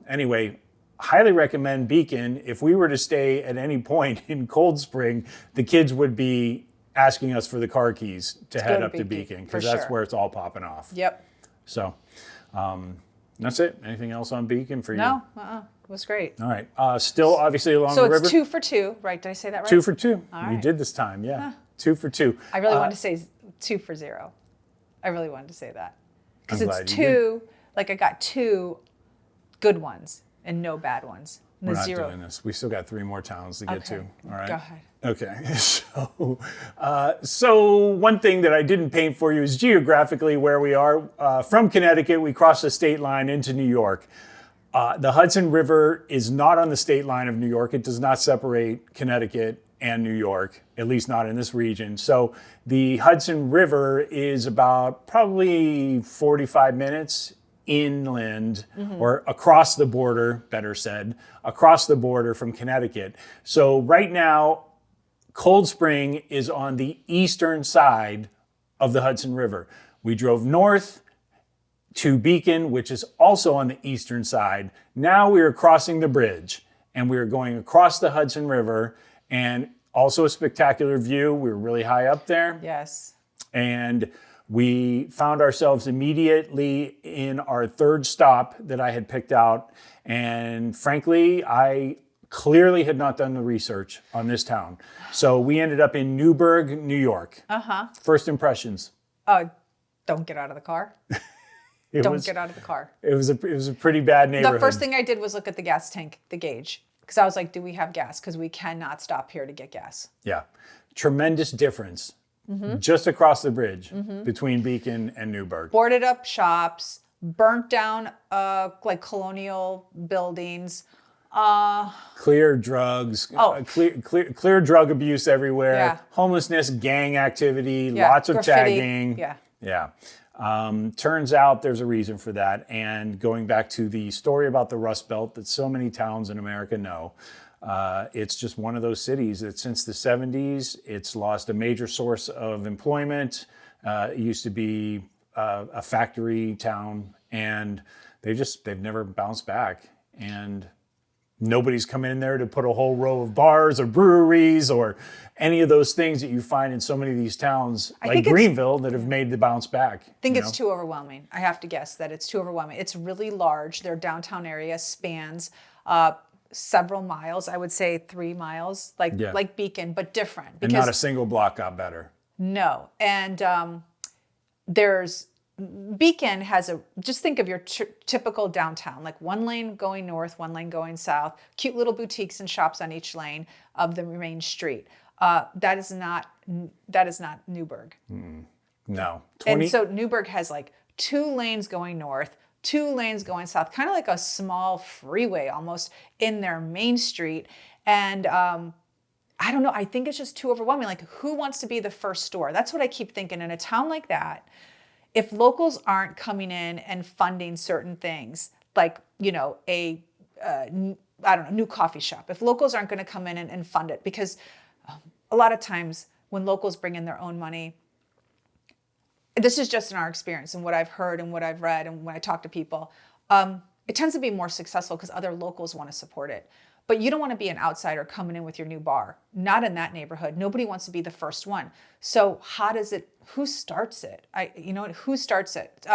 [SPEAKER 1] anyway, highly recommend Beacon. If we were to stay at any point in Cold Spring, the kids would be asking us for the car keys to head
[SPEAKER 2] to
[SPEAKER 1] up to
[SPEAKER 2] Beacon,
[SPEAKER 1] Beacon,
[SPEAKER 2] for
[SPEAKER 1] because that's
[SPEAKER 2] sure.
[SPEAKER 1] where it's all popping off.
[SPEAKER 2] Yep.
[SPEAKER 1] So that's it. Anything else on Beacon for you?
[SPEAKER 2] No, it was great.
[SPEAKER 1] All right. Still, obviously, along
[SPEAKER 2] So
[SPEAKER 1] the river.
[SPEAKER 2] it's 2 for 2, right? Did I say that right?
[SPEAKER 1] 2 for 2.
[SPEAKER 2] All
[SPEAKER 1] We
[SPEAKER 2] right.
[SPEAKER 1] did this time, yeah. 2 for 2.
[SPEAKER 2] I really wanted to say 2 for 0. I really wanted to say that. Because
[SPEAKER 1] I'm
[SPEAKER 2] it's
[SPEAKER 1] glad you
[SPEAKER 2] 2, like I got 2 good ones and no bad ones. And
[SPEAKER 1] We're
[SPEAKER 2] the
[SPEAKER 1] not
[SPEAKER 2] 0.
[SPEAKER 1] doing this. We still got 3 more towns to get to. All right.
[SPEAKER 2] Go ahead.
[SPEAKER 1] Okay. So one thing that I didn't paint for you is geographically where we are. From Connecticut, we cross the state line into New York. The Hudson River is not on the state line of New York. It does not separate Connecticut and New York, at least not in this region. So the Hudson River is about probably 45 minutes inland, or across the border, better said, across the border from Connecticut. So right now, Cold Spring is on the eastern side of the Hudson River. We drove north to Beacon, which is also on the eastern side. Now we are crossing the bridge, and we are going across the Hudson River, and also a spectacular view. We were really high up there.
[SPEAKER 2] Yes.
[SPEAKER 1] And we found ourselves immediately in our third stop that I had picked out. And frankly, I clearly had not done the research on this town. So we ended up in Newburgh, New York. First impressions.
[SPEAKER 2] Don't get out of the car.
[SPEAKER 1] Get
[SPEAKER 2] out of the car.
[SPEAKER 1] It was a pretty bad neighborhood.
[SPEAKER 2] The first thing I did was look at the gas tank, the gauge. Because I was like, do we have gas? Because we cannot stop here to get gas.
[SPEAKER 1] Yeah. Tremendous difference. Just across the bridge between Beacon and Newburgh.
[SPEAKER 2] Boarded up shops, burnt down like colonial buildings.
[SPEAKER 1] Clear drugs, clear drug abuse everywhere,
[SPEAKER 2] Yeah.
[SPEAKER 1] homelessness, gang activity,
[SPEAKER 2] Yeah,
[SPEAKER 1] lots of
[SPEAKER 2] graffiti.
[SPEAKER 1] tagging.
[SPEAKER 2] Yeah.
[SPEAKER 1] Turns out there's a reason for that. And going back to the story about the Rust Belt that so many towns in America know, it's just one of those cities that since the 70s, it's lost a major source of employment. It used to be a factory town, and they've never bounced back. And nobody's come in there to put a whole row of bars or breweries or any of those things that you find in so many of these towns like Greenville that have made the bounce back.
[SPEAKER 2] I think it's too overwhelming. I have to guess that it's too overwhelming. It's really large. Their downtown area spans several miles. I would say 3 miles, like Beacon, but different.
[SPEAKER 1] And not a single block got better.
[SPEAKER 2] No. And Beacon has just think of your typical downtown, like one lane going north, one lane going south, cute little boutiques and shops on each lane of the main street. That is not Newburgh.
[SPEAKER 1] No.
[SPEAKER 2] And so Newburgh has like 2 lanes going north, 2 lanes going south, kind of like a small freeway almost in their main street. And I don't know, I think it's just too overwhelming. Like, who wants to be the first store? That's what I keep thinking. In a town like that, if locals aren't coming in and funding certain things, like, a new coffee shop, if locals aren't going to come in and fund it, because a lot of times when locals bring in their own money, this is just in our experience and what I've heard and what I've read and when I talk to people, it tends to be more successful because other locals want to support it. But you don't want to be an outsider coming in with your new bar. Not in that neighborhood. Nobody wants to be the first one. So who starts it? Who starts it?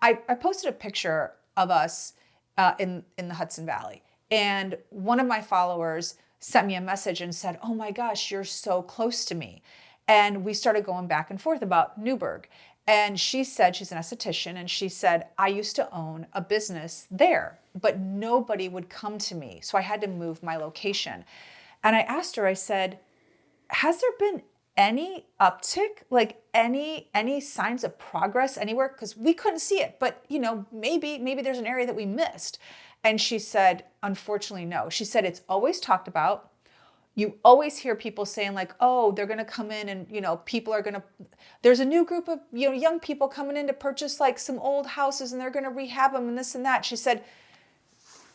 [SPEAKER 2] I posted a picture of us in the Hudson Valley. And one of my followers sent me a message and said, oh my gosh, you're so close to me. And we started going back and forth about Newburgh. And she said, she's an esthetician, and she said, I used to own a business there, but nobody would come to me. So I had to move my location. And I asked her, I said, has there been any uptick, like any signs of progress anywhere? Because we couldn't see it, but maybe there's an area that we missed. And she said, unfortunately, no. She said, it's always talked about. You always hear people saying like, oh, they're going to come in and, there's a new group of, young people coming in to purchase like some old houses and they're going to rehab them and this and that. She said,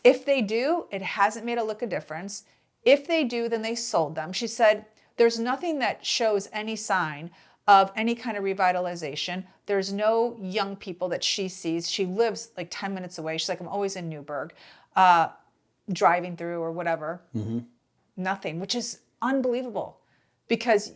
[SPEAKER 2] if they do, it hasn't made a lick of difference. If they do, then they sold them. She said, there's nothing that shows any sign of any kind of revitalization. There's no young people that she sees. She lives like 10 minutes away. She's like, I'm always in Newburgh, driving through or whatever. Mm-hmm. Nothing, which is unbelievable because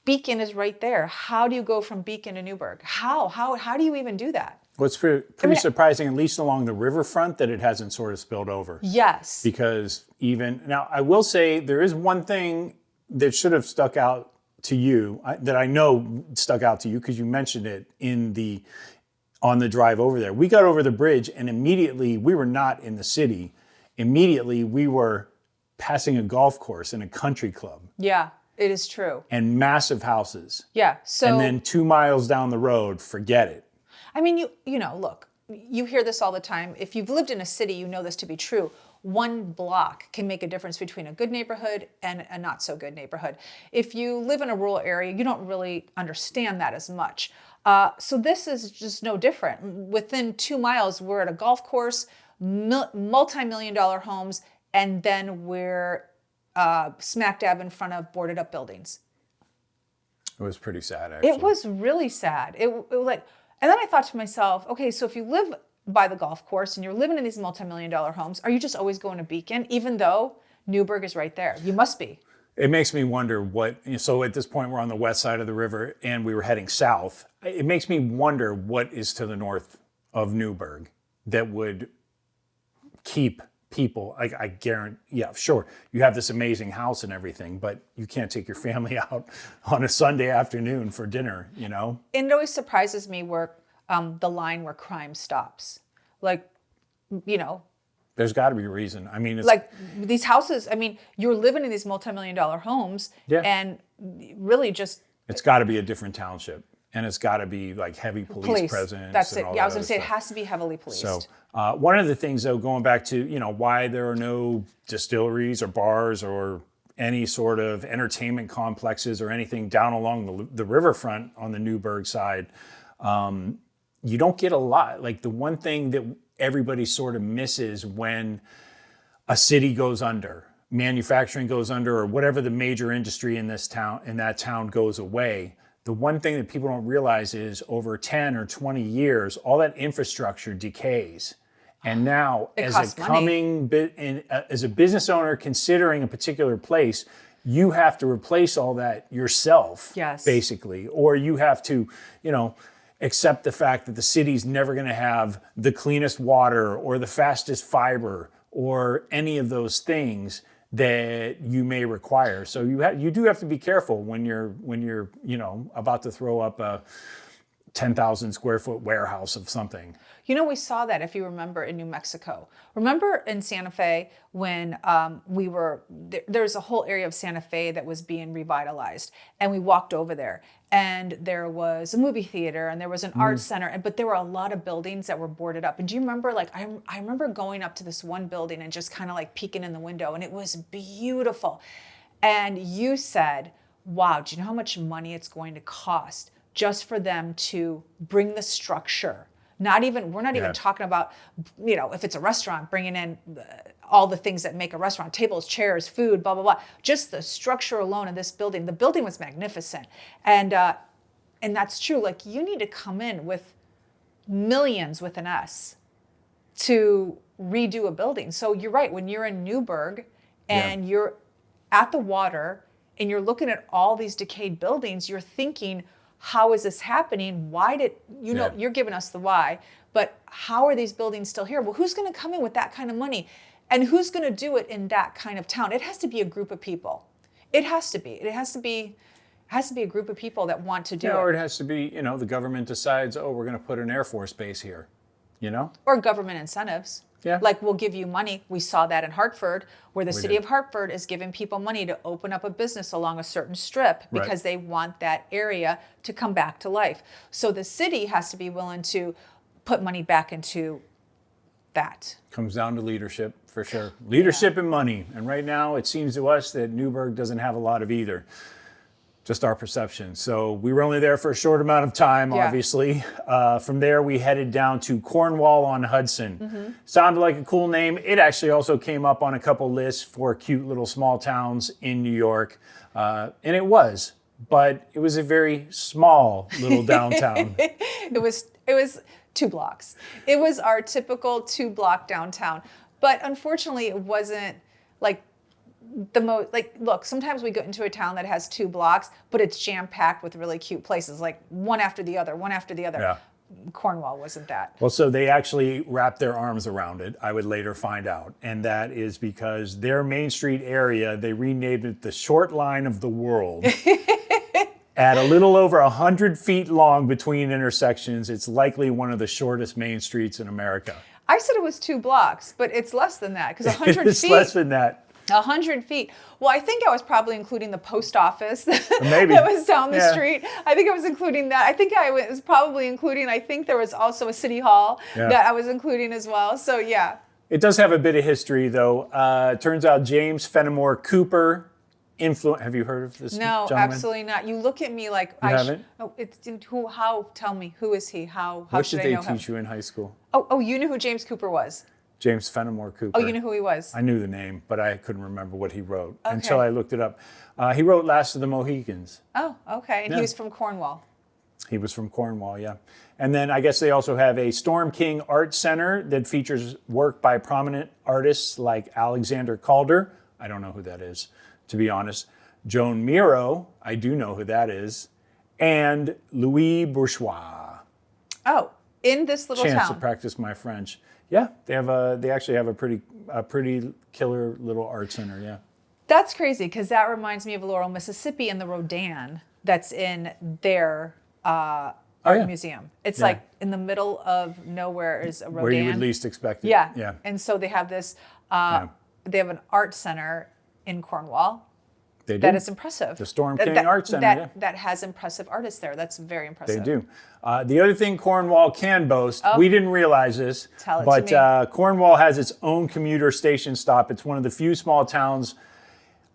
[SPEAKER 2] Beacon is right there. How do you go from Beacon to Newburgh? How do you even do that?
[SPEAKER 1] Well, it's pretty surprising, at least along the riverfront, that it hasn't sort of spilled over.
[SPEAKER 2] Yes.
[SPEAKER 1] Because now I will say there is one thing that should have stuck out to you, that I know stuck out to you because you mentioned it on the drive over there. We got over the bridge and immediately we were not in the city. Immediately we were passing a golf course and a country club.
[SPEAKER 2] Yeah, it is true.
[SPEAKER 1] And massive houses.
[SPEAKER 2] Yeah. So
[SPEAKER 1] and then 2 miles down the road, forget it.
[SPEAKER 2] I mean, look, you hear this all the time. If you've lived in a city, you know this to be true. One block can make a difference between a good neighborhood and a not so good neighborhood. If you live in a rural area, you don't really understand that as much. So this is just no different. Within 2 miles, we're at a golf course, multi-million-dollar homes, and then we're smack dab in front of boarded up buildings.
[SPEAKER 1] It was pretty sad, actually.
[SPEAKER 2] It was really sad. It was like, and then I thought to myself, okay, so if you live by the golf course and you're living in these multi-million-dollar homes, are you just always going to Beacon, even though Newburgh is right there? You must be.
[SPEAKER 1] It makes me wonder so at this point we're on the west side of the river and we were heading south. It makes me wonder what is to the north of Newburgh that would keep people, I guarantee, yeah, sure, you have this amazing house and everything, but you can't take your family out on a Sunday afternoon for dinner,
[SPEAKER 2] And it always surprises me where the line where crime stops. Like,
[SPEAKER 1] There's got to be a reason. I mean, it's
[SPEAKER 2] like these houses, you're living in these multi-million-dollar homes, and really just...
[SPEAKER 1] It's got to be a different township, and it's got to be like heavy police presence.
[SPEAKER 2] That's it. Yeah, I was going to say
[SPEAKER 1] stuff.
[SPEAKER 2] it has to be heavily policed.
[SPEAKER 1] So one of the things, though, going back to, why there are no distilleries or bars or any sort of entertainment complexes or anything down along the riverfront on the Newburgh side, you don't get a lot. Like the one thing that everybody sort of misses when a city goes under, manufacturing goes under, or whatever the major industry in that town goes away. The one thing that people don't realize is over 10 or 20 years, all that infrastructure decays. And now, as a business owner considering a particular place, you have to replace all that yourself, basically, or you have to, accept the fact that the city's never going to have the cleanest water or the fastest fiber or any of those things that you may require. So you do have to be careful when you're about to throw up a 10,000 square foot warehouse of something.
[SPEAKER 2] We saw that, if you remember, in New Mexico. Remember in Santa Fe when there's a whole area of Santa Fe that was being revitalized, and we walked over there, and there was a movie theater and there was an art center, but there were a lot of buildings that were boarded up. And do you remember, I remember going up to this one building and just kind of like peeking in the window, and it was beautiful. And you said, wow, do you know how much money it's going to cost just for them to bring the structure? We're not even talking about, if it's a restaurant, bringing in all the things that make a restaurant, tables, chairs, food, blah, blah, blah. Just the structure alone of this building. The building was magnificent. And that's true. Like, you need to come in with millions with an S to redo a building. So you're right. When you're in Newburgh and you're at the water and you're looking at all these decayed buildings, you're thinking, how is this happening? Why did, you're giving us the why, but how are these buildings still here? Well, who's going to come in with that kind of money? And who's going to do it in that kind of town? It has to be a group of people. It has to be. It has to be a group of people that want to do it.
[SPEAKER 1] Or it has to be, the government decides, we're going to put an Air Force base here,
[SPEAKER 2] Or government incentives.
[SPEAKER 1] Yeah.
[SPEAKER 2] Like, we'll give you money. We saw that in Hartford, where the city of Hartford is giving people money to open up a business along a certain strip because they want that area to come back to life. So the city has to be willing to put money back into that.
[SPEAKER 1] Comes down to leadership, for sure. Leadership and money. And right now, it seems to us that Newburgh doesn't have a lot of either. Just our perception. So we were only there for a short amount of time, obviously. From there, we headed down to Cornwall on Hudson. Sounded like a cool name. It actually also came up on a couple lists for cute little small towns in New York. And it was. But it was a very small little downtown.
[SPEAKER 2] It was 2 blocks. It was our typical 2-block downtown. But unfortunately, it wasn't like the most, look, sometimes we go into a town that has 2 blocks, but it's jam-packed with really cute places, like one after the other.
[SPEAKER 1] Yeah.
[SPEAKER 2] Cornwall wasn't that.
[SPEAKER 1] Well, so they actually wrapped their arms around it, I would later find out. And that is because their Main Street area, they renamed it the Short Line of the World. At a little over 100 feet long between intersections, it's likely one of the shortest main streets in America.
[SPEAKER 2] I said it was 2 blocks, but it's less than that, because 100 feet.
[SPEAKER 1] It's less than that.
[SPEAKER 2] 100 feet. Well, I think I was probably including the post office
[SPEAKER 1] Maybe.
[SPEAKER 2] that was down the street. I think I was including that. I think I was probably including, I think there was also a city hall that I was including as well. So, yeah.
[SPEAKER 1] It does have a bit of history, though. Turns out James Fenimore Cooper have you heard of this gentleman?
[SPEAKER 2] Absolutely not. You look at me like
[SPEAKER 1] you haven't?
[SPEAKER 2] Tell me, who is he? How
[SPEAKER 1] what
[SPEAKER 2] should
[SPEAKER 1] did
[SPEAKER 2] I know
[SPEAKER 1] they teach you in high school?
[SPEAKER 2] Oh, you knew who James Cooper was?
[SPEAKER 1] James Fenimore Cooper.
[SPEAKER 2] Oh, you knew who he was?
[SPEAKER 1] I knew the name, but I couldn't remember what he wrote until I looked it up. He wrote Last of the Mohicans.
[SPEAKER 2] Oh, okay. And he was from Cornwall.
[SPEAKER 1] He was from Cornwall, yeah. And then I guess they also have a Storm King Art Center that features work by prominent artists like Alexander Calder. I don't know who that is, to be honest. Joan Miro, I do know who that is, and Louis Bourgeois.
[SPEAKER 2] Oh, in this little
[SPEAKER 1] Chance to
[SPEAKER 2] town.
[SPEAKER 1] practice my French. Yeah, they actually have a pretty killer little art center. Yeah.
[SPEAKER 2] That's crazy because that reminds me of Laurel, Mississippi, and the Rodin that's in their art
[SPEAKER 1] yeah.
[SPEAKER 2] museum. It's
[SPEAKER 1] Yeah.
[SPEAKER 2] like in the middle of nowhere is a Rodin.
[SPEAKER 1] Where you would least expect it.
[SPEAKER 2] Yeah.
[SPEAKER 1] Yeah.
[SPEAKER 2] And so they have this.
[SPEAKER 1] Yeah.
[SPEAKER 2] They have an art center in Cornwall.
[SPEAKER 1] They do.
[SPEAKER 2] That is impressive.
[SPEAKER 1] The Storm King Art Center, yeah.
[SPEAKER 2] That has impressive artists there. That's very impressive.
[SPEAKER 1] They do. The other thing Cornwall can boast, we didn't realize this,
[SPEAKER 2] Tell it
[SPEAKER 1] but
[SPEAKER 2] to me.
[SPEAKER 1] Cornwall has its own commuter station stop. It's one of the few small towns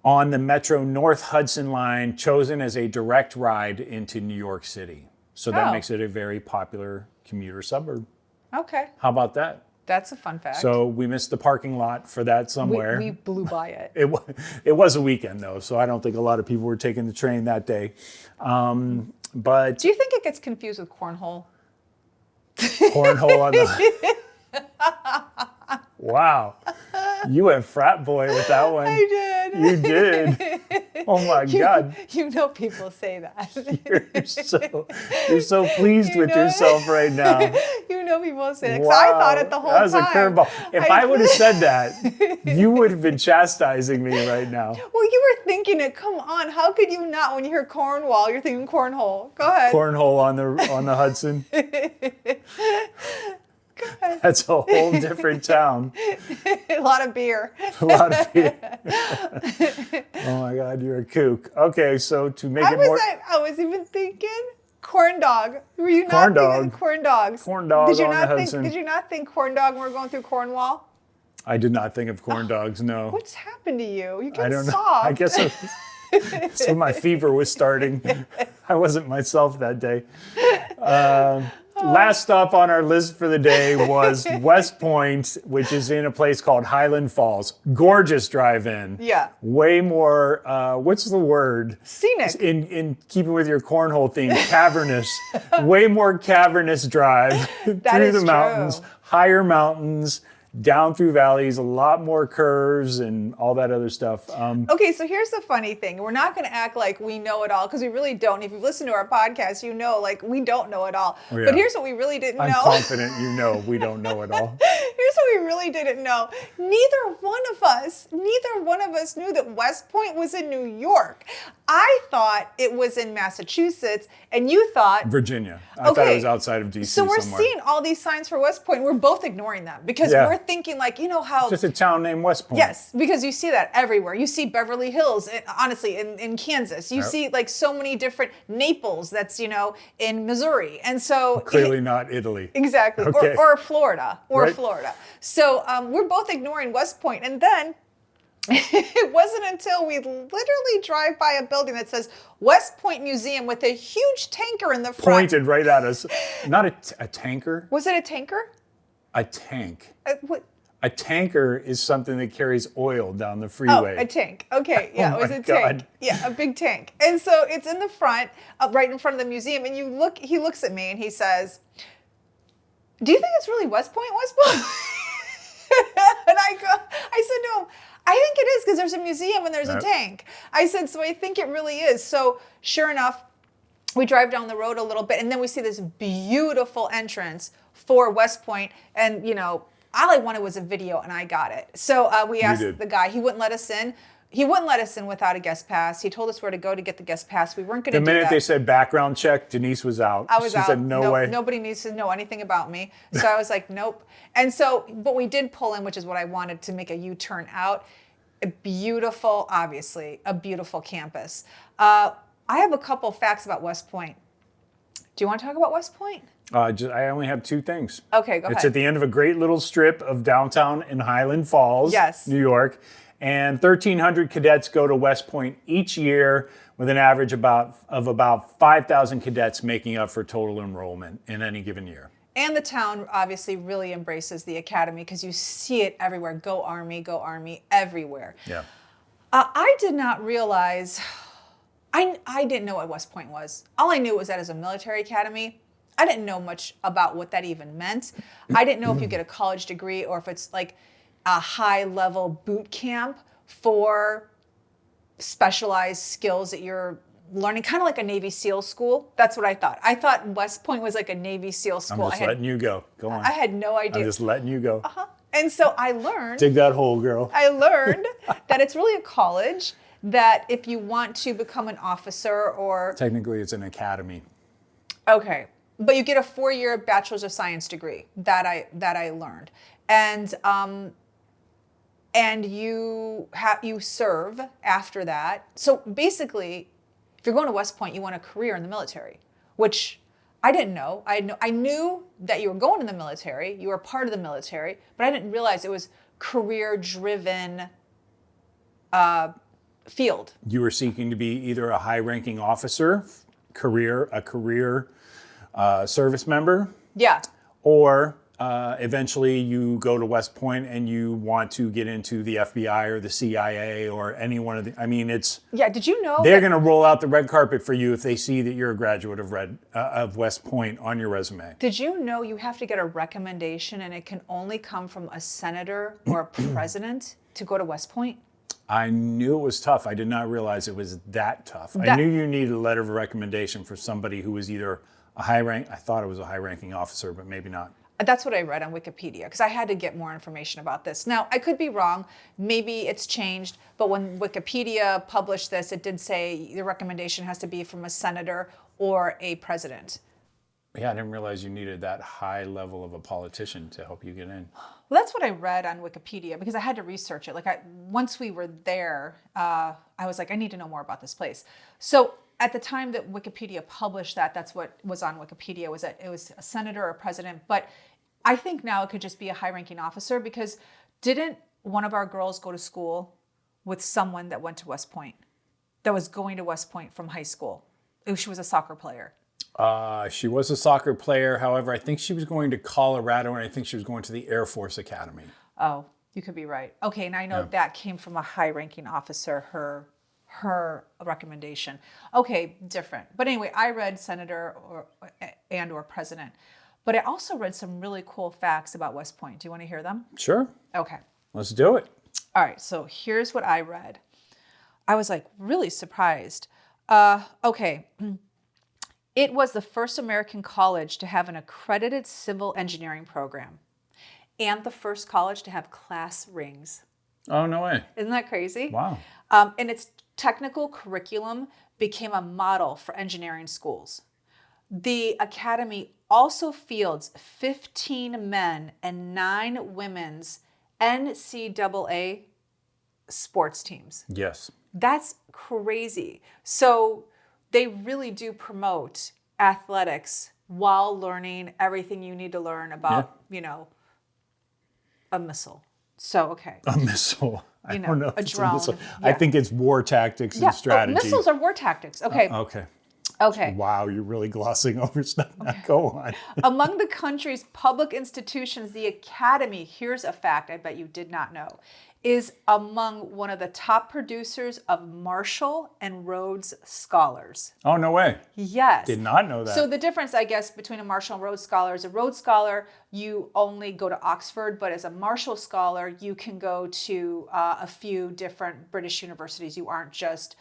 [SPEAKER 1] on the Metro North Hudson line chosen as a direct ride into New York City. So that
[SPEAKER 2] Oh.
[SPEAKER 1] makes it a very popular commuter suburb.
[SPEAKER 2] Okay.
[SPEAKER 1] How about that?
[SPEAKER 2] That's a fun fact.
[SPEAKER 1] So we missed the parking lot for that somewhere.
[SPEAKER 2] we blew by it.
[SPEAKER 1] It was a weekend though, so I don't think a lot of people were taking the train that day. But
[SPEAKER 2] Do you think it gets confused with cornhole?
[SPEAKER 1] cornhole on the Wow. You went frat boy with that one.
[SPEAKER 2] I did.
[SPEAKER 1] You did. Oh my God.
[SPEAKER 2] You know people say that.
[SPEAKER 1] You're so pleased
[SPEAKER 2] You
[SPEAKER 1] with
[SPEAKER 2] know-
[SPEAKER 1] yourself right now.
[SPEAKER 2] You know people say that. 'Cause I thought it the whole
[SPEAKER 1] that was
[SPEAKER 2] time.
[SPEAKER 1] a curveball. If I would have said that, you would have been chastising me right now.
[SPEAKER 2] Well, you were thinking it. Come on. How could you not? When you hear Cornwall, you're thinking cornhole. Go ahead.
[SPEAKER 1] Cornhole on the Hudson. That's a whole different town.
[SPEAKER 2] A lot of beer.
[SPEAKER 1] A lot of people. Oh my God, you're a kook. Okay, so to make it more
[SPEAKER 2] I was even thinking corn dog. Were you not
[SPEAKER 1] Corn
[SPEAKER 2] thinking
[SPEAKER 1] dog.
[SPEAKER 2] corn dogs?
[SPEAKER 1] Corn dog
[SPEAKER 2] Did you
[SPEAKER 1] on the
[SPEAKER 2] not think?
[SPEAKER 1] Hudson.
[SPEAKER 2] Did you not think corn dog when we were going through Cornwall?
[SPEAKER 1] I did not think of corn dogs, no.
[SPEAKER 2] What's happened to you? You
[SPEAKER 1] I
[SPEAKER 2] get
[SPEAKER 1] don't know.
[SPEAKER 2] soft.
[SPEAKER 1] I guess that's when my fever was starting. I wasn't myself that day. Last stop on our list for the day was West Point, which is in a place called Highland Falls. Gorgeous drive-in.
[SPEAKER 2] Yeah.
[SPEAKER 1] Way more, what's the word?
[SPEAKER 2] Scenic.
[SPEAKER 1] In keeping with your cornhole theme, cavernous. Way more cavernous drive through
[SPEAKER 2] is
[SPEAKER 1] the
[SPEAKER 2] true.
[SPEAKER 1] mountains, higher mountains, down through valleys, a lot more curves and all that other stuff.
[SPEAKER 2] Okay, so here's the funny thing. We're not going to act like we know it all because we really don't. If you've listened to our podcast, you know, like, we don't know it all.
[SPEAKER 1] Oh, yeah.
[SPEAKER 2] But here's what we really didn't
[SPEAKER 1] I'm
[SPEAKER 2] know.
[SPEAKER 1] confident you know we don't know it all.
[SPEAKER 2] Here's what we really didn't know. Neither one of us knew that West Point was in New York. I thought it was in Massachusetts, and you thought
[SPEAKER 1] Virginia. I thought it was outside of DC
[SPEAKER 2] So we're
[SPEAKER 1] somewhere.
[SPEAKER 2] seeing all these signs for West Point. We're both ignoring them because
[SPEAKER 1] Yeah.
[SPEAKER 2] we're thinking, like, you know how.
[SPEAKER 1] Just a town named West Point.
[SPEAKER 2] Yes, because you see that everywhere. You see Beverly Hills, honestly, in Kansas. You
[SPEAKER 1] Yep.
[SPEAKER 2] see, like, so many different Naples. That's, in Missouri, and so
[SPEAKER 1] Clearly not Italy.
[SPEAKER 2] exactly,
[SPEAKER 1] Okay.
[SPEAKER 2] or Florida,
[SPEAKER 1] Right.
[SPEAKER 2] Florida. So we're both ignoring West Point, and then. It wasn't until we literally drive by a building that says West Point Museum with a huge tanker in the front.
[SPEAKER 1] Pointed right at us. Not a tanker,
[SPEAKER 2] Was it a tanker?
[SPEAKER 1] a tank.
[SPEAKER 2] What?
[SPEAKER 1] A tanker is something that carries oil down the
[SPEAKER 2] Oh,
[SPEAKER 1] freeway.
[SPEAKER 2] a tank. Okay, yeah,
[SPEAKER 1] Oh
[SPEAKER 2] it was
[SPEAKER 1] my
[SPEAKER 2] a tank.
[SPEAKER 1] God.
[SPEAKER 2] Yeah, a big tank. And so it's in the front, right in front of the museum. And he looks at me and he says, "Do you think it's really West Point, West Point?" And I said to him, "I think it is because there's a museum and there's a
[SPEAKER 1] Yep.
[SPEAKER 2] tank." I said, "So I think it really is." So sure enough, we drive down the road a little bit and then we see this beautiful entrance for West Point. And, all I wanted was a video and I got it. So we asked
[SPEAKER 1] did.
[SPEAKER 2] the guy, he wouldn't let us in. He wouldn't let us in without a guest pass. He told us where to go to get the guest pass. We weren't going to
[SPEAKER 1] The
[SPEAKER 2] do that.
[SPEAKER 1] minute they said background check, Denise was out.
[SPEAKER 2] I was
[SPEAKER 1] she
[SPEAKER 2] out.
[SPEAKER 1] said, no way.
[SPEAKER 2] Nobody needs to know anything about me. So I was like, nope. And so, but we did pull in, which is what I wanted, to make a U-turn out. A beautiful, obviously, a beautiful campus. I have a couple facts about West Point. Do you want to talk about West Point?
[SPEAKER 1] I only have two things.
[SPEAKER 2] Okay, go
[SPEAKER 1] It's
[SPEAKER 2] ahead.
[SPEAKER 1] at the end of a great little strip of downtown in Highland Falls,
[SPEAKER 2] Yes.
[SPEAKER 1] New York. And 1,300 cadets go to West Point each year with an average of about 5,000 cadets making up for total enrollment in any given year.
[SPEAKER 2] And the town obviously really embraces the academy because you see it everywhere. Go Army, everywhere.
[SPEAKER 1] Yeah.
[SPEAKER 2] I did not realize, I didn't know what West Point was. All I knew was that as a military academy. I didn't know much about what that even meant. I didn't know if you get a college degree or if it's like a high-level boot camp for specialized skills that you're learning, kind of like a Navy SEAL school. That's what I thought. I thought West Point was like a Navy SEAL school.
[SPEAKER 1] I'm just letting you go. Go on.
[SPEAKER 2] I had no idea.
[SPEAKER 1] I'm just letting you go.
[SPEAKER 2] And so I learned.
[SPEAKER 1] Dig that hole, girl.
[SPEAKER 2] I learned that it's really a college, that if you want to become an officer or...
[SPEAKER 1] Technically, it's an academy.
[SPEAKER 2] Okay. But you get a 4-year Bachelor's of Science degree that I learned. And you serve after that. So basically, if you're going to West Point, you want a career in the military, which I didn't know. I knew that you were going in the military, you were part of the military, but I didn't realize it was career-driven field.
[SPEAKER 1] You were seeking to be either a high-ranking officer, a career service member.
[SPEAKER 2] Yeah.
[SPEAKER 1] Or eventually you go to West Point and you want to get into the FBI or the CIA or any one of the, I mean, it's...
[SPEAKER 2] Yeah, did you know
[SPEAKER 1] they're going to roll out the red carpet for you if they see that you're a graduate of West Point on your resume.
[SPEAKER 2] Did you know you have to get a recommendation and it can only come from a senator or a president to go to West Point?
[SPEAKER 1] I knew it was tough. I did not realize it was that tough. I knew you needed a letter of recommendation for somebody who was either a I thought it was a high-ranking officer, but maybe not.
[SPEAKER 2] That's what I read on Wikipedia, because I had to get more information about this. Now, I could be wrong. Maybe it's changed, but when Wikipedia published this, it did say the recommendation has to be from a senator or a president.
[SPEAKER 1] Yeah, I didn't realize you needed that high level of a politician to help you get in.
[SPEAKER 2] Well, that's what I read on Wikipedia, because I had to research it. Once we were there, I was like, I need to know more about this place. So at the time that Wikipedia published that, that's what was on Wikipedia, was that it was a senator or a president. But I think now it could just be a high-ranking officer, because didn't one of our girls go to school with someone that went to West Point, that was going to West Point from high school? She was a soccer player.
[SPEAKER 1] She was a soccer player. However, I think she was going to Colorado, and I think she was going to the Air Force Academy.
[SPEAKER 2] Oh, you could be right. Okay, and I know that came from a high-ranking officer, her recommendation. Okay, different. But anyway, I read senator or president. But I also read some really cool facts about West Point. Do you want to hear them?
[SPEAKER 1] Sure.
[SPEAKER 2] Okay.
[SPEAKER 1] Let's do it.
[SPEAKER 2] All right, so here's what I read. I was like really surprised. Okay. It was the first American college to have an accredited civil engineering program, and the first college to have class rings.
[SPEAKER 1] Oh, no way.
[SPEAKER 2] Isn't that crazy?
[SPEAKER 1] Wow.
[SPEAKER 2] And its technical curriculum became a model for engineering schools. The academy also fields 15 men and 9 women's NCAA sports teams.
[SPEAKER 1] Yes.
[SPEAKER 2] That's crazy. So they really do promote athletics while learning everything you need to learn about, a missile. So, okay.
[SPEAKER 1] A missile. I don't know if
[SPEAKER 2] a
[SPEAKER 1] it's
[SPEAKER 2] drone.
[SPEAKER 1] a missile.
[SPEAKER 2] Yeah.
[SPEAKER 1] I think it's war tactics and strategy.
[SPEAKER 2] Missiles are war tactics. Okay.
[SPEAKER 1] Okay.
[SPEAKER 2] Okay.
[SPEAKER 1] Wow, you're really glossing over stuff. Now go on.
[SPEAKER 2] Among the country's public institutions, the Academy, here's a fact I bet you did not know, is among one of the top producers of Marshall and Rhodes Scholars.
[SPEAKER 1] Oh, no way.
[SPEAKER 2] Yes.
[SPEAKER 1] Did not know that.
[SPEAKER 2] So the difference, I guess, between a Marshall and Rhodes Scholar is a Rhodes Scholar, you only go to Oxford, but as a Marshall Scholar, you can go to a few different British universities. You aren't just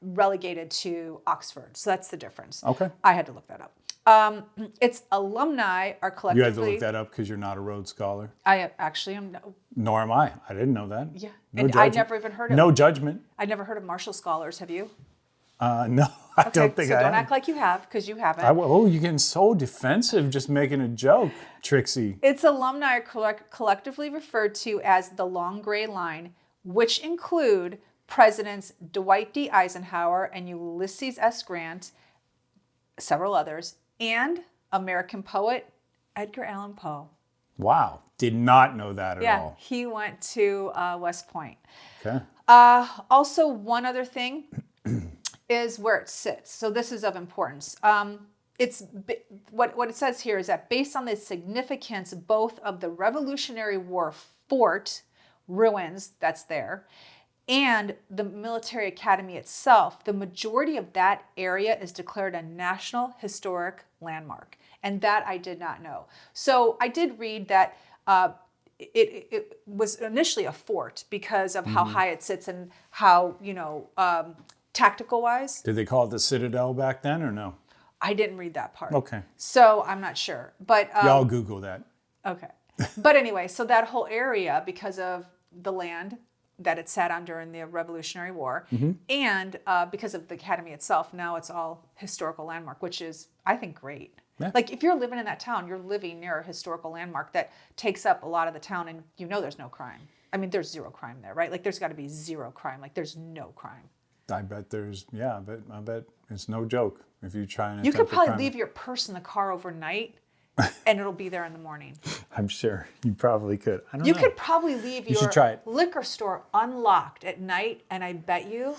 [SPEAKER 2] relegated to Oxford. So that's the difference.
[SPEAKER 1] Okay.
[SPEAKER 2] I had to look that up. Its alumni are collectively...
[SPEAKER 1] You had to look that up because you're not a Rhodes Scholar?
[SPEAKER 2] I actually am. No,
[SPEAKER 1] Nor am I. I didn't know that.
[SPEAKER 2] yeah.
[SPEAKER 1] No
[SPEAKER 2] And I never even heard of...
[SPEAKER 1] No judgment.
[SPEAKER 2] I never heard of Marshall Scholars. Have you?
[SPEAKER 1] No, I don't think
[SPEAKER 2] so
[SPEAKER 1] I
[SPEAKER 2] don't
[SPEAKER 1] have.
[SPEAKER 2] act like you have, because you haven't.
[SPEAKER 1] Oh, you're getting so defensive just making a joke, Trixie.
[SPEAKER 2] Its alumni are collectively referred to as the Long Gray Line, which include Presidents Dwight D. Eisenhower and Ulysses S. Grant, several others, and American poet Edgar Allan Poe.
[SPEAKER 1] Wow. Did not know that at all.
[SPEAKER 2] He went to West Point.
[SPEAKER 1] Okay.
[SPEAKER 2] Also, one other thing is where it sits. So this is of importance. It's what it says here is that based on the significance both of the Revolutionary War fort ruins that's there and the military academy itself, the majority of that area is declared a National Historic Landmark. And that I did not know. So I did read that it was initially a fort because of how high it sits and how, tactical wise.
[SPEAKER 1] Did they call it the Citadel back then or no?
[SPEAKER 2] I didn't read that part.
[SPEAKER 1] Okay.
[SPEAKER 2] So I'm not sure. But
[SPEAKER 1] Y'all Google that.
[SPEAKER 2] okay. But anyway, so that whole area, because of the land that it sat on during the Revolutionary War, and because of the academy itself, now it's all historical landmark, which is, I think, great.
[SPEAKER 1] Yeah.
[SPEAKER 2] Like if you're living in that town, you're living near a historical landmark that takes up a lot of the town, and there's no crime. I mean, there's zero crime there, right? Like there's got to be zero crime. Like there's no crime.
[SPEAKER 1] I bet I bet it's no joke if you try and
[SPEAKER 2] You could
[SPEAKER 1] attempt a
[SPEAKER 2] probably
[SPEAKER 1] crime.
[SPEAKER 2] leave your purse in the car overnight, and it'll be there in the morning.
[SPEAKER 1] I'm sure you probably could. I don't
[SPEAKER 2] You
[SPEAKER 1] know.
[SPEAKER 2] could probably leave
[SPEAKER 1] You should
[SPEAKER 2] your
[SPEAKER 1] try it.
[SPEAKER 2] liquor store unlocked at night, and I bet you.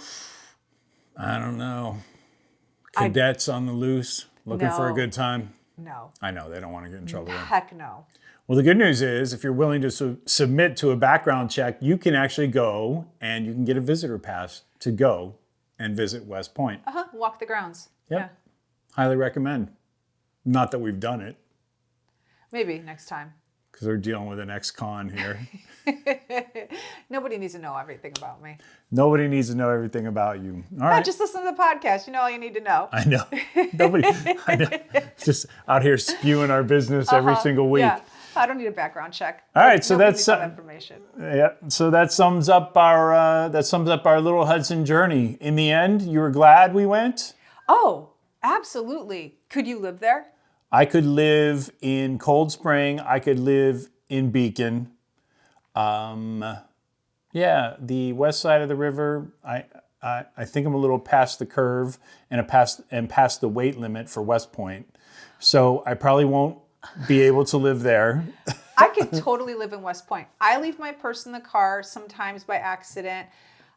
[SPEAKER 1] I don't know. Cadets on the loose looking for a
[SPEAKER 2] No.
[SPEAKER 1] good time.
[SPEAKER 2] No.
[SPEAKER 1] I know they don't want to get in trouble. Then.
[SPEAKER 2] Heck no.
[SPEAKER 1] Well, the good news is if you're willing to submit to a background check, you can actually go and you can get a visitor pass to go and visit West Point.
[SPEAKER 2] Walk the grounds.
[SPEAKER 1] Yep.
[SPEAKER 2] Yeah.
[SPEAKER 1] Highly recommend. Not that we've done it
[SPEAKER 2] Maybe next time.
[SPEAKER 1] because we're dealing with an ex-con here.
[SPEAKER 2] Nobody needs to know everything about me.
[SPEAKER 1] Nobody needs to know everything about you. All
[SPEAKER 2] Yeah,
[SPEAKER 1] right.
[SPEAKER 2] just listen to the podcast. You know all you need to know.
[SPEAKER 1] I know. I know. Just out here spewing our business every single week.
[SPEAKER 2] Yeah. I don't need a background check.
[SPEAKER 1] All right, so
[SPEAKER 2] Nobody
[SPEAKER 1] that's
[SPEAKER 2] needs that information.
[SPEAKER 1] Yeah, so that sums up our little Hudson journey. In the end, you were glad we went.
[SPEAKER 2] Oh, absolutely. Could you live there?
[SPEAKER 1] I could live in Cold Spring. I could live in Beacon. Yeah, the west side of the river. I think I'm a little past the curve and past the weight limit for West Point, so I probably won't be able to live there.
[SPEAKER 2] I could totally live in West Point. I leave my purse in the car sometimes by accident.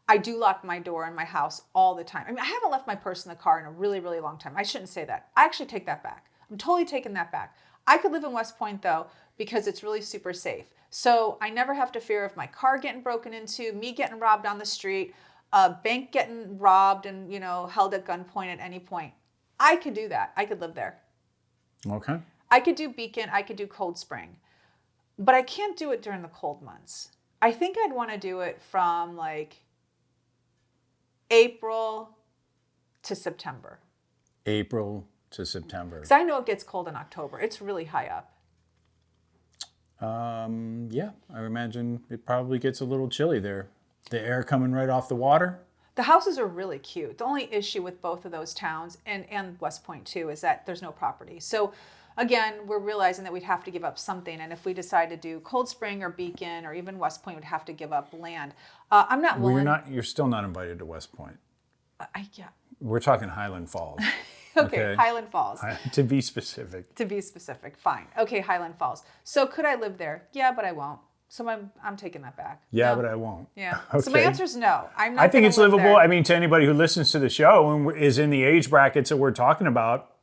[SPEAKER 2] I do lock my door in my house all the time. I mean, I haven't left my purse in the car in a really, really long time. I shouldn't say that. I actually take that back. I'm totally taking that back. I could live in West Point though, because it's really super safe. So I never have to fear of my car getting broken into, me getting robbed on the street, a bank getting robbed and, held at gunpoint at any point. I could do that. I could live there.
[SPEAKER 1] Okay.
[SPEAKER 2] I could do Beacon, I could do Cold Spring, but I can't do it during the cold months. I think I'd want to do it from like April to September.
[SPEAKER 1] April to September.
[SPEAKER 2] Because I know it gets cold in October. It's really high up.
[SPEAKER 1] Yeah, I imagine it probably gets a little chilly there. The air coming right off the water.
[SPEAKER 2] The houses are really cute. The only issue with both of those towns and West Point too is that there's no property. So again, we're realizing that we'd have to give up something. And if we decide to do Cold Spring or Beacon or even West Point, we'd have to give up land. I'm not willing.
[SPEAKER 1] You're still not invited to West Point.
[SPEAKER 2] Yeah.
[SPEAKER 1] We're talking Highland Falls.
[SPEAKER 2] Okay, Highland Falls.
[SPEAKER 1] To be specific.
[SPEAKER 2] To be specific, fine. Okay, Highland Falls. So could I live there? Yeah, but I won't. So I'm taking that back.
[SPEAKER 1] Yeah,
[SPEAKER 2] No.
[SPEAKER 1] but I won't.
[SPEAKER 2] Yeah.
[SPEAKER 1] Okay.
[SPEAKER 2] So my answer is no. I'm not.
[SPEAKER 1] I think
[SPEAKER 2] gonna
[SPEAKER 1] it's
[SPEAKER 2] live
[SPEAKER 1] livable.
[SPEAKER 2] there.
[SPEAKER 1] I mean, to anybody who listens to the show and is in the age brackets that we're talking about,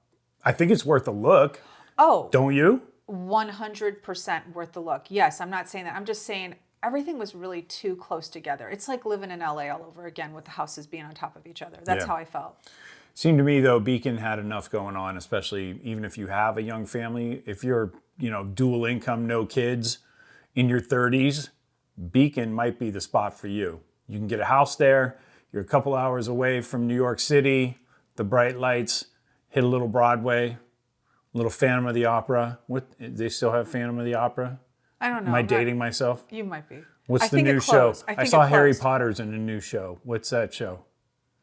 [SPEAKER 1] I think it's worth a look.
[SPEAKER 2] Oh,
[SPEAKER 1] Don't you?
[SPEAKER 2] 100% worth the look. Yes, I'm not saying that. I'm just saying everything was really too close together. It's like living in LA all over again with the houses being on top of each other. That's
[SPEAKER 1] Yeah.
[SPEAKER 2] how I felt.
[SPEAKER 1] Seemed to me though, Beacon had enough going on, especially even if you have a young family. If you're, dual income, no kids, in your 30s, Beacon might be the spot for you. You can get a house there. You're a couple hours away from New York City, the bright lights, hit a little Broadway, a little Phantom of the Opera. What, they still have Phantom of the Opera?
[SPEAKER 2] I don't know.
[SPEAKER 1] Am I
[SPEAKER 2] I'm not-
[SPEAKER 1] dating myself?
[SPEAKER 2] You might be.
[SPEAKER 1] What's
[SPEAKER 2] I
[SPEAKER 1] the
[SPEAKER 2] think it
[SPEAKER 1] new show?
[SPEAKER 2] closed.
[SPEAKER 1] I
[SPEAKER 2] think
[SPEAKER 1] saw
[SPEAKER 2] it
[SPEAKER 1] Harry
[SPEAKER 2] closed.
[SPEAKER 1] Potter's in a new show. What's that show?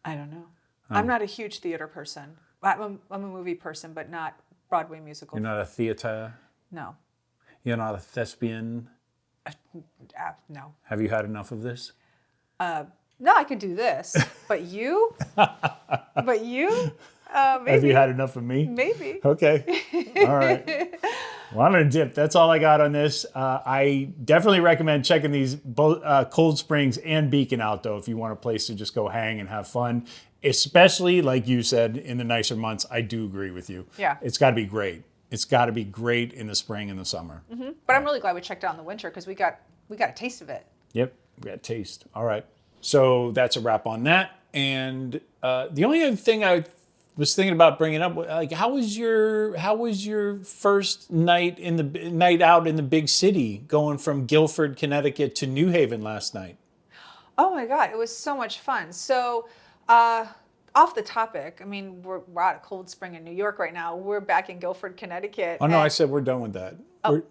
[SPEAKER 2] I don't know. I'm not a huge theater person. I'm a movie person, but not Broadway musical.
[SPEAKER 1] You're not a theater?
[SPEAKER 2] No.
[SPEAKER 1] You're not a thespian?
[SPEAKER 2] No.
[SPEAKER 1] Have you had enough of this?
[SPEAKER 2] No, I could do this. But you? Maybe.
[SPEAKER 1] Have you had enough of me?
[SPEAKER 2] Maybe.
[SPEAKER 1] Okay. All right. Well, I'm going to dip. That's all I got on this. I definitely recommend checking these both Cold Springs and Beacon out, though, if you want a place to just go hang and have fun. Especially, like you said, in the nicer months. I do agree with you.
[SPEAKER 2] Yeah.
[SPEAKER 1] It's got to be great. It's got to be great in the spring and the summer.
[SPEAKER 2] Mm-hmm. But I'm really glad we checked out in the winter because we got a taste of it.
[SPEAKER 1] Yep. We got taste. All right. So that's a wrap on that. And the only other thing I was thinking about bringing up, like, how was your first night night out in the big city, going from Guilford, Connecticut to New Haven last night?
[SPEAKER 2] Oh my God, it was so much fun. So, off the topic, I mean, we're at a Cold Spring in New York right now. We're back in Guilford, Connecticut.
[SPEAKER 1] Oh no, I said we're done with that.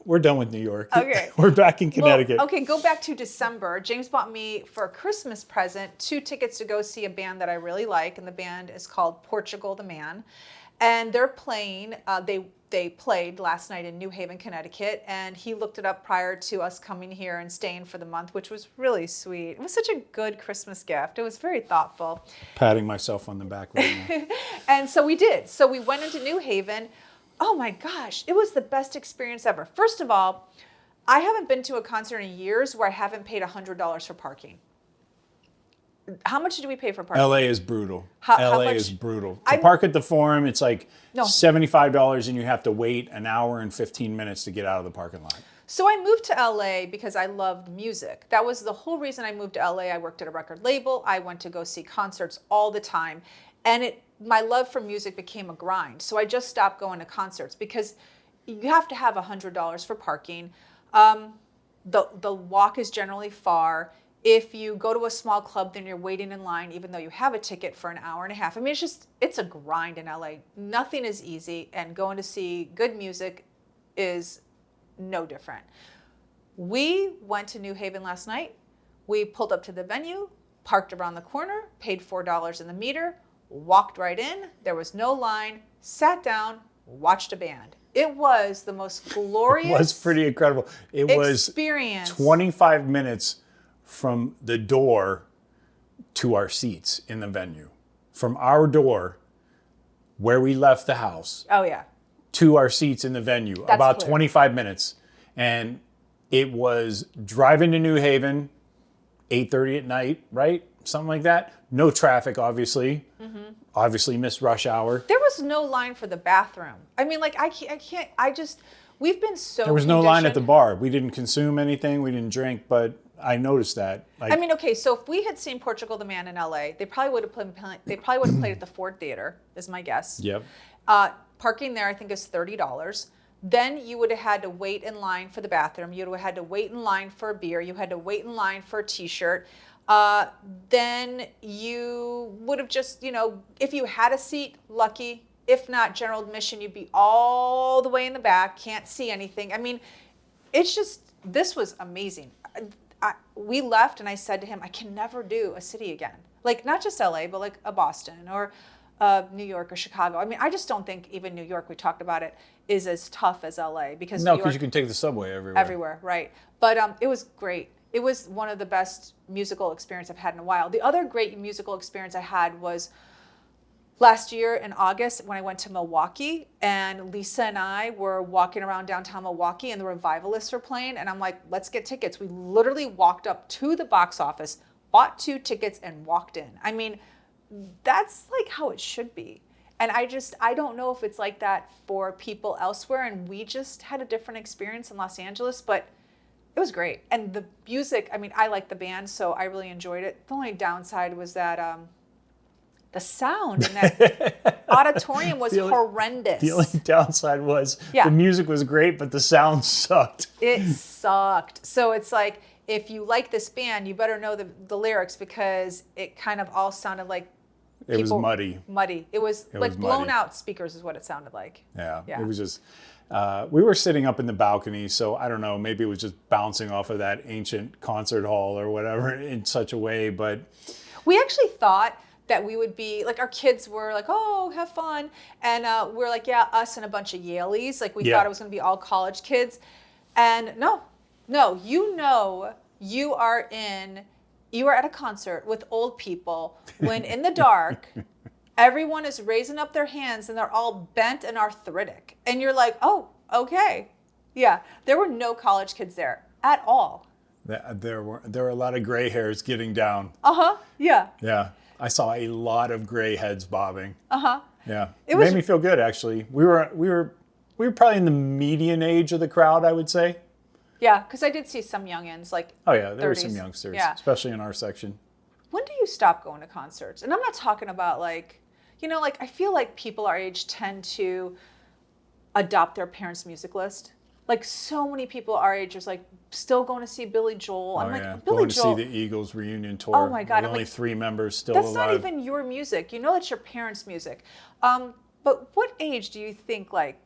[SPEAKER 1] We're done with New York.
[SPEAKER 2] Okay.
[SPEAKER 1] We're back in Connecticut.
[SPEAKER 2] Well, okay, go back to December. James bought me for a Christmas present 2 tickets to go see a band that I really like, and the band is called Portugal the Man. And they're playing, they played last night in New Haven, Connecticut, and he looked it up prior to us coming here and staying for the month, which was really sweet. It was such a good Christmas gift. It was very thoughtful.
[SPEAKER 1] Patting myself on the back right now.
[SPEAKER 2] And so we did. So we went into New Haven. Oh my gosh, it was the best experience ever. First of all, I haven't been to a concert in years where I haven't paid $100 for parking. How much did we pay for parking?
[SPEAKER 1] LA is brutal.
[SPEAKER 2] How
[SPEAKER 1] LA
[SPEAKER 2] much?
[SPEAKER 1] is brutal. To park at the Forum, it's like $75 and you have to wait an hour and 15 minutes to get out of the parking lot.
[SPEAKER 2] So I moved to LA because I loved music. That was the whole reason I moved to LA. I worked at a record label. I went to go see concerts all the time. And my love for music became a grind. So I just stopped going to concerts because you have to have $100 for parking. The walk is generally far. If you go to a small club, then you're waiting in line, even though you have a ticket for an hour and a half. I mean, it's a grind in LA. Nothing is easy, and going to see good music is no different. We went to New Haven last night. We pulled up to the venue, parked around the corner, paid $4 in the meter, walked right in. There was no line, sat down, watched a band. It was the most glorious
[SPEAKER 1] It was pretty incredible. It
[SPEAKER 2] experience.
[SPEAKER 1] was 25 minutes from the door to our seats in the venue. From our door, where we left the house,
[SPEAKER 2] Oh yeah.
[SPEAKER 1] to our seats in the venue,
[SPEAKER 2] That's
[SPEAKER 1] about
[SPEAKER 2] clear.
[SPEAKER 1] 25 minutes. And it was driving to New Haven, 8:30 at night, right? Something like that. No traffic, obviously.
[SPEAKER 2] Mm-hmm.
[SPEAKER 1] Obviously missed rush hour.
[SPEAKER 2] There was no line for the bathroom. I mean, like, we've been so
[SPEAKER 1] There was no line at the
[SPEAKER 2] conditioned.
[SPEAKER 1] bar. We didn't consume anything. We didn't drink, but I noticed that. Like,
[SPEAKER 2] I mean, okay, so if we had seen Portugal the Man in LA, they probably would have played at the Ford Theater, is my guess.
[SPEAKER 1] yep.
[SPEAKER 2] Parking there, I think, is $30. Then you would have had to wait in line for the bathroom. You would have had to wait in line for a beer. You had to wait in line for a T-shirt. Then you would have just, if you had a seat, lucky. If not, general admission, you'd be all the way in the back, can't see anything. I mean, this was amazing. We left and I said to him, I can never do a city again. Like, not just LA, but like a Boston or New York or Chicago. I mean, I just don't think even New York, we talked about it, is as tough as LA because
[SPEAKER 1] No,
[SPEAKER 2] New
[SPEAKER 1] because
[SPEAKER 2] York,
[SPEAKER 1] you can take the subway everywhere.
[SPEAKER 2] everywhere, right? But it was great. It was one of the best musical experience I've had in a while. The other great musical experience I had was last year in August when I went to Milwaukee, and Lisa and I were walking around downtown Milwaukee and the Revivalists were playing, and I'm like, let's get tickets. We literally walked up to the box office, bought 2 tickets, and walked in. I mean, that's like how it should be. And I don't know if it's like that for people elsewhere, and we just had a different experience in Los Angeles, but it was great. And the music, I mean, I like the band, so I really enjoyed it. The only downside was that the sound in that auditorium was horrendous.
[SPEAKER 1] The only downside was
[SPEAKER 2] Yeah.
[SPEAKER 1] the music was great, but the sound sucked.
[SPEAKER 2] It sucked. So it's like, if you like this band, you better know the lyrics because it kind of all sounded like
[SPEAKER 1] It was
[SPEAKER 2] people-
[SPEAKER 1] muddy.
[SPEAKER 2] Muddy. It was like
[SPEAKER 1] was
[SPEAKER 2] blown
[SPEAKER 1] muddy.
[SPEAKER 2] out speakers is what it sounded like.
[SPEAKER 1] Yeah,
[SPEAKER 2] Yeah.
[SPEAKER 1] it was just, we were sitting up in the balcony, so I don't know, maybe it was just bouncing off of that ancient concert hall or whatever in such a way, but
[SPEAKER 2] We actually thought that we would be, like, our kids were like, oh, have fun. And we're like, yeah, us and a bunch of Yaleys. Like, we
[SPEAKER 1] Yeah.
[SPEAKER 2] thought it was going to be all college kids. And no, you are at a concert with old people when in the dark, everyone is raising up their hands and they're all bent and arthritic. And you're like, oh, okay. Yeah, there were no college kids there at all.
[SPEAKER 1] there were a lot of gray hairs getting down.
[SPEAKER 2] Uh-huh, yeah.
[SPEAKER 1] Yeah, I saw a lot of gray heads bobbing.
[SPEAKER 2] Uh-huh.
[SPEAKER 1] Yeah,
[SPEAKER 2] It
[SPEAKER 1] it
[SPEAKER 2] was-
[SPEAKER 1] made me feel good actually. We were probably in the median age of the crowd, I would say.
[SPEAKER 2] Yeah, because I did see some youngins, like,
[SPEAKER 1] Oh yeah, there were some
[SPEAKER 2] 30s.
[SPEAKER 1] youngsters,
[SPEAKER 2] Yeah.
[SPEAKER 1] especially in our section.
[SPEAKER 2] When do you stop going to concerts? And I'm not talking about like, like I feel like people our age tend to adopt their parents' music list. Like so many people our age is like still going to see Billy Joel. I'm like, Billy
[SPEAKER 1] going
[SPEAKER 2] Joel.
[SPEAKER 1] to see the Eagles reunion tour.
[SPEAKER 2] Oh my God,
[SPEAKER 1] With
[SPEAKER 2] I'm
[SPEAKER 1] only
[SPEAKER 2] like,
[SPEAKER 1] 3 members still
[SPEAKER 2] that's
[SPEAKER 1] alive.
[SPEAKER 2] not even your music. You know that's your parents' music. But what age do you think like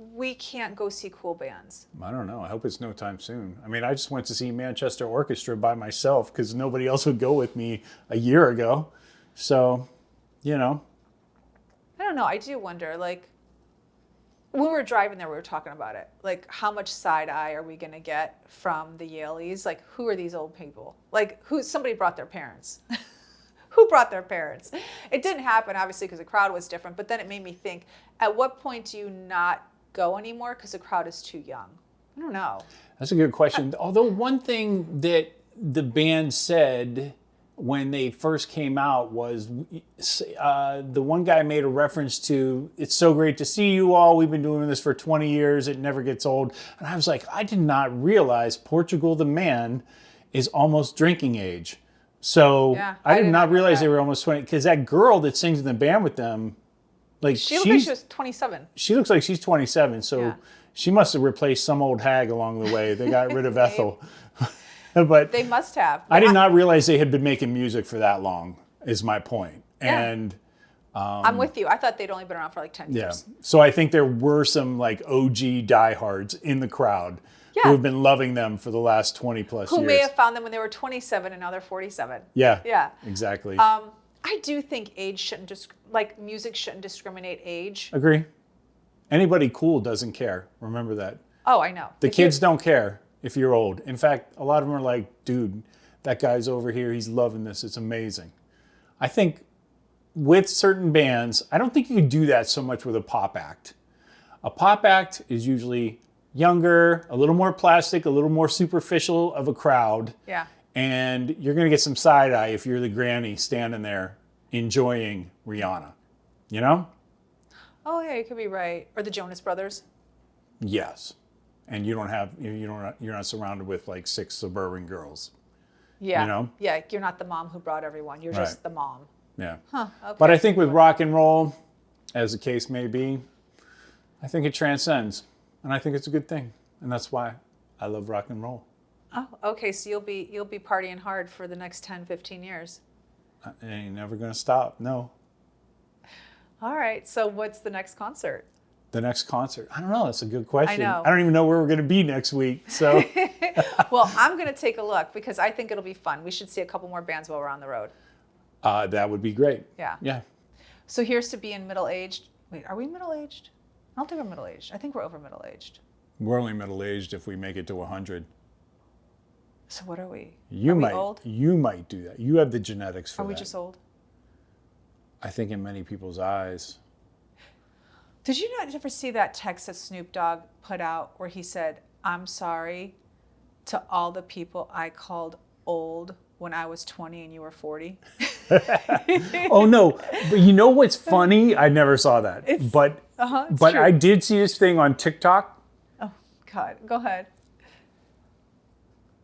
[SPEAKER 2] we can't go see cool bands?
[SPEAKER 1] I don't know. I hope it's no time soon. I mean, I just went to see Manchester Orchestra by myself because nobody else would go with me a year ago. So,
[SPEAKER 2] I don't know. I do wonder, like, when we were driving there, we were talking about it. Like, how much side eye are we going to get from the Yaleys? Like, who are these old people? Like, somebody brought their parents. Who brought their parents? It didn't happen, obviously, because the crowd was different. But then it made me think, at what point do you not go anymore because the crowd is too young? I don't know.
[SPEAKER 1] that's a good question. Although one thing that the band said when they first came out was the one guy made a reference to, it's so great to see you all. We've been doing this for 20 years. It never gets old. And I was like, I did not realize Portugal the Man is almost drinking age. So
[SPEAKER 2] Yeah,
[SPEAKER 1] I did
[SPEAKER 2] did
[SPEAKER 1] not
[SPEAKER 2] not know
[SPEAKER 1] realize
[SPEAKER 2] that.
[SPEAKER 1] they were almost 20. Because that girl that sings in the band with them, like
[SPEAKER 2] She looked like she was 27.
[SPEAKER 1] she looks like she's 27. So
[SPEAKER 2] Yeah.
[SPEAKER 1] she must have replaced some old hag along the way. They got rid of Ethel. But
[SPEAKER 2] They must have.
[SPEAKER 1] I did not realize they had been making music for that long, is my point.
[SPEAKER 2] Yeah.
[SPEAKER 1] And
[SPEAKER 2] I'm with you. I thought they'd only been around for like 10
[SPEAKER 1] yeah,
[SPEAKER 2] years.
[SPEAKER 1] so I think there were some like OG diehards in the crowd
[SPEAKER 2] Yeah.
[SPEAKER 1] who have been loving them for the last 20 plus
[SPEAKER 2] Who
[SPEAKER 1] years.
[SPEAKER 2] may have found them when they were 27 and now they're 47.
[SPEAKER 1] Yeah,
[SPEAKER 2] Yeah.
[SPEAKER 1] exactly.
[SPEAKER 2] I do think age shouldn't just, like music shouldn't discriminate age.
[SPEAKER 1] Agree. Anybody cool doesn't care. Remember that.
[SPEAKER 2] Oh, I know.
[SPEAKER 1] The
[SPEAKER 2] If you're-
[SPEAKER 1] kids don't care if you're old. In fact, a lot of them are like, dude, that guy's over here. He's loving this. It's amazing. I think with certain bands, I don't think you can do that so much with a pop act. A pop act is usually younger, a little more plastic, a little more superficial of a crowd.
[SPEAKER 2] Yeah.
[SPEAKER 1] And you're going to get some side eye if you're the granny standing there enjoying Rihanna. You know?
[SPEAKER 2] Oh, yeah, you could be right. Or the Jonas Brothers.
[SPEAKER 1] Yes. And you're not surrounded with like 6 suburban girls.
[SPEAKER 2] Yeah.
[SPEAKER 1] You know?
[SPEAKER 2] Yeah, you're not the mom who brought everyone. You're just
[SPEAKER 1] Right.
[SPEAKER 2] the mom.
[SPEAKER 1] Yeah.
[SPEAKER 2] Huh. Okay.
[SPEAKER 1] But I think with rock and roll, as the case may be, I think it transcends. And I think it's a good thing. And that's why I love rock and roll.
[SPEAKER 2] Oh, okay. So you'll be partying hard for the next 10, 15 years.
[SPEAKER 1] It ain't never going to stop. No.
[SPEAKER 2] All right. So what's the next concert?
[SPEAKER 1] The next concert. I don't know. That's a good question.
[SPEAKER 2] know.
[SPEAKER 1] I don't even know where we're going to be next week. So
[SPEAKER 2] Well, I'm going to take a look because I think it'll be fun. We should see a couple more bands while we're on the road.
[SPEAKER 1] that would be great.
[SPEAKER 2] Yeah.
[SPEAKER 1] Yeah.
[SPEAKER 2] So here's to being middle-aged. Wait, are we middle-aged? I don't think we're middle-aged. I think we're over middle-aged.
[SPEAKER 1] We're only middle-aged if we make it to 100.
[SPEAKER 2] So what are we?
[SPEAKER 1] You
[SPEAKER 2] are
[SPEAKER 1] might.
[SPEAKER 2] we old?
[SPEAKER 1] You might do that. You have the genetics for
[SPEAKER 2] Are we
[SPEAKER 1] that.
[SPEAKER 2] just old?
[SPEAKER 1] I think in many people's eyes.
[SPEAKER 2] Did you not ever see that text that Snoop Dogg put out where he said, "I'm sorry to all the people I called old when I was 20 and you were 40"?
[SPEAKER 1] Oh no! But you know what's funny? I never saw that.
[SPEAKER 2] It's
[SPEAKER 1] but
[SPEAKER 2] true.
[SPEAKER 1] I did see this thing on TikTok.
[SPEAKER 2] Oh, God. Go ahead.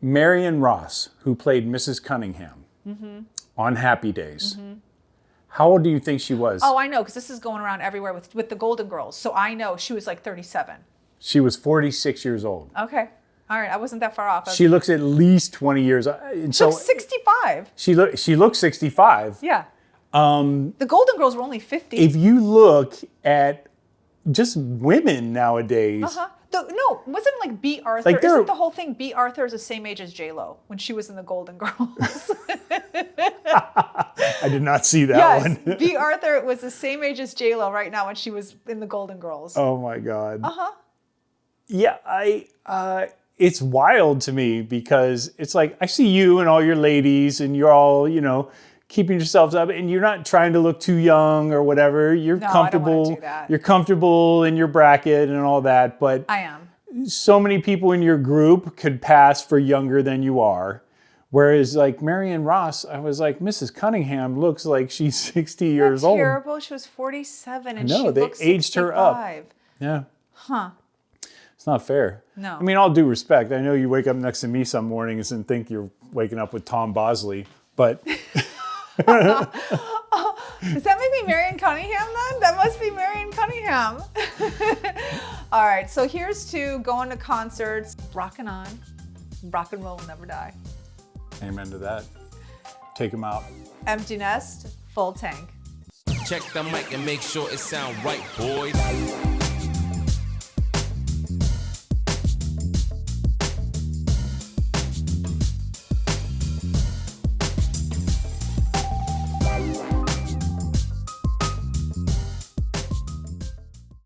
[SPEAKER 1] Marion Ross, who played Mrs. Cunningham on Happy Days. How old do you think she was?
[SPEAKER 2] Oh, I know, because this is going around everywhere with the Golden Girls. So I know she was like 37.
[SPEAKER 1] She was 46 years old.
[SPEAKER 2] Okay. All right. I wasn't that far off.
[SPEAKER 1] She looks at least 20 years. And
[SPEAKER 2] She
[SPEAKER 1] so
[SPEAKER 2] looks 65.
[SPEAKER 1] she looks 65.
[SPEAKER 2] Yeah. The Golden Girls were only 50.
[SPEAKER 1] If you look at just women nowadays,
[SPEAKER 2] Uh-huh. No, wasn't like B. Arthur?
[SPEAKER 1] Like, they're-
[SPEAKER 2] Isn't the whole thing B. Arthur is the same age as J-Lo when she was in the Golden Girls?
[SPEAKER 1] I did not see that
[SPEAKER 2] Yes,
[SPEAKER 1] one.
[SPEAKER 2] B. Arthur was the same age as J-Lo right now when she was in the Golden Girls.
[SPEAKER 1] Oh my God.
[SPEAKER 2] Uh-huh.
[SPEAKER 1] Yeah, it's wild to me because it's like I see you and all your ladies and you're all, keeping yourselves up and you're not trying to look too young or whatever. You're
[SPEAKER 2] No, I don't wanna
[SPEAKER 1] comfortable.
[SPEAKER 2] do that.
[SPEAKER 1] You're comfortable in your bracket and all that, but
[SPEAKER 2] I am.
[SPEAKER 1] so many people in your group could pass for younger than you are. Whereas like Marion Ross, I was like, Mrs. Cunningham looks like she's 60 years old.
[SPEAKER 2] Terrible. She was 47 and
[SPEAKER 1] know,
[SPEAKER 2] she
[SPEAKER 1] they
[SPEAKER 2] looks
[SPEAKER 1] aged her up.
[SPEAKER 2] 65.
[SPEAKER 1] Yeah.
[SPEAKER 2] Huh.
[SPEAKER 1] It's not fair.
[SPEAKER 2] No.
[SPEAKER 1] I mean, all due respect, I know you wake up next to me some mornings and think you're waking up with Tom Bosley, but
[SPEAKER 2] Does that make me Marion Cunningham then? That must be Marion Cunningham. All right, so here's to going to concerts, rocking on. Rock and roll will never die.
[SPEAKER 1] Amen to that. Take them out.
[SPEAKER 2] Empty nest, full tank.
[SPEAKER 3] Check the mic and make sure it sound right, boys.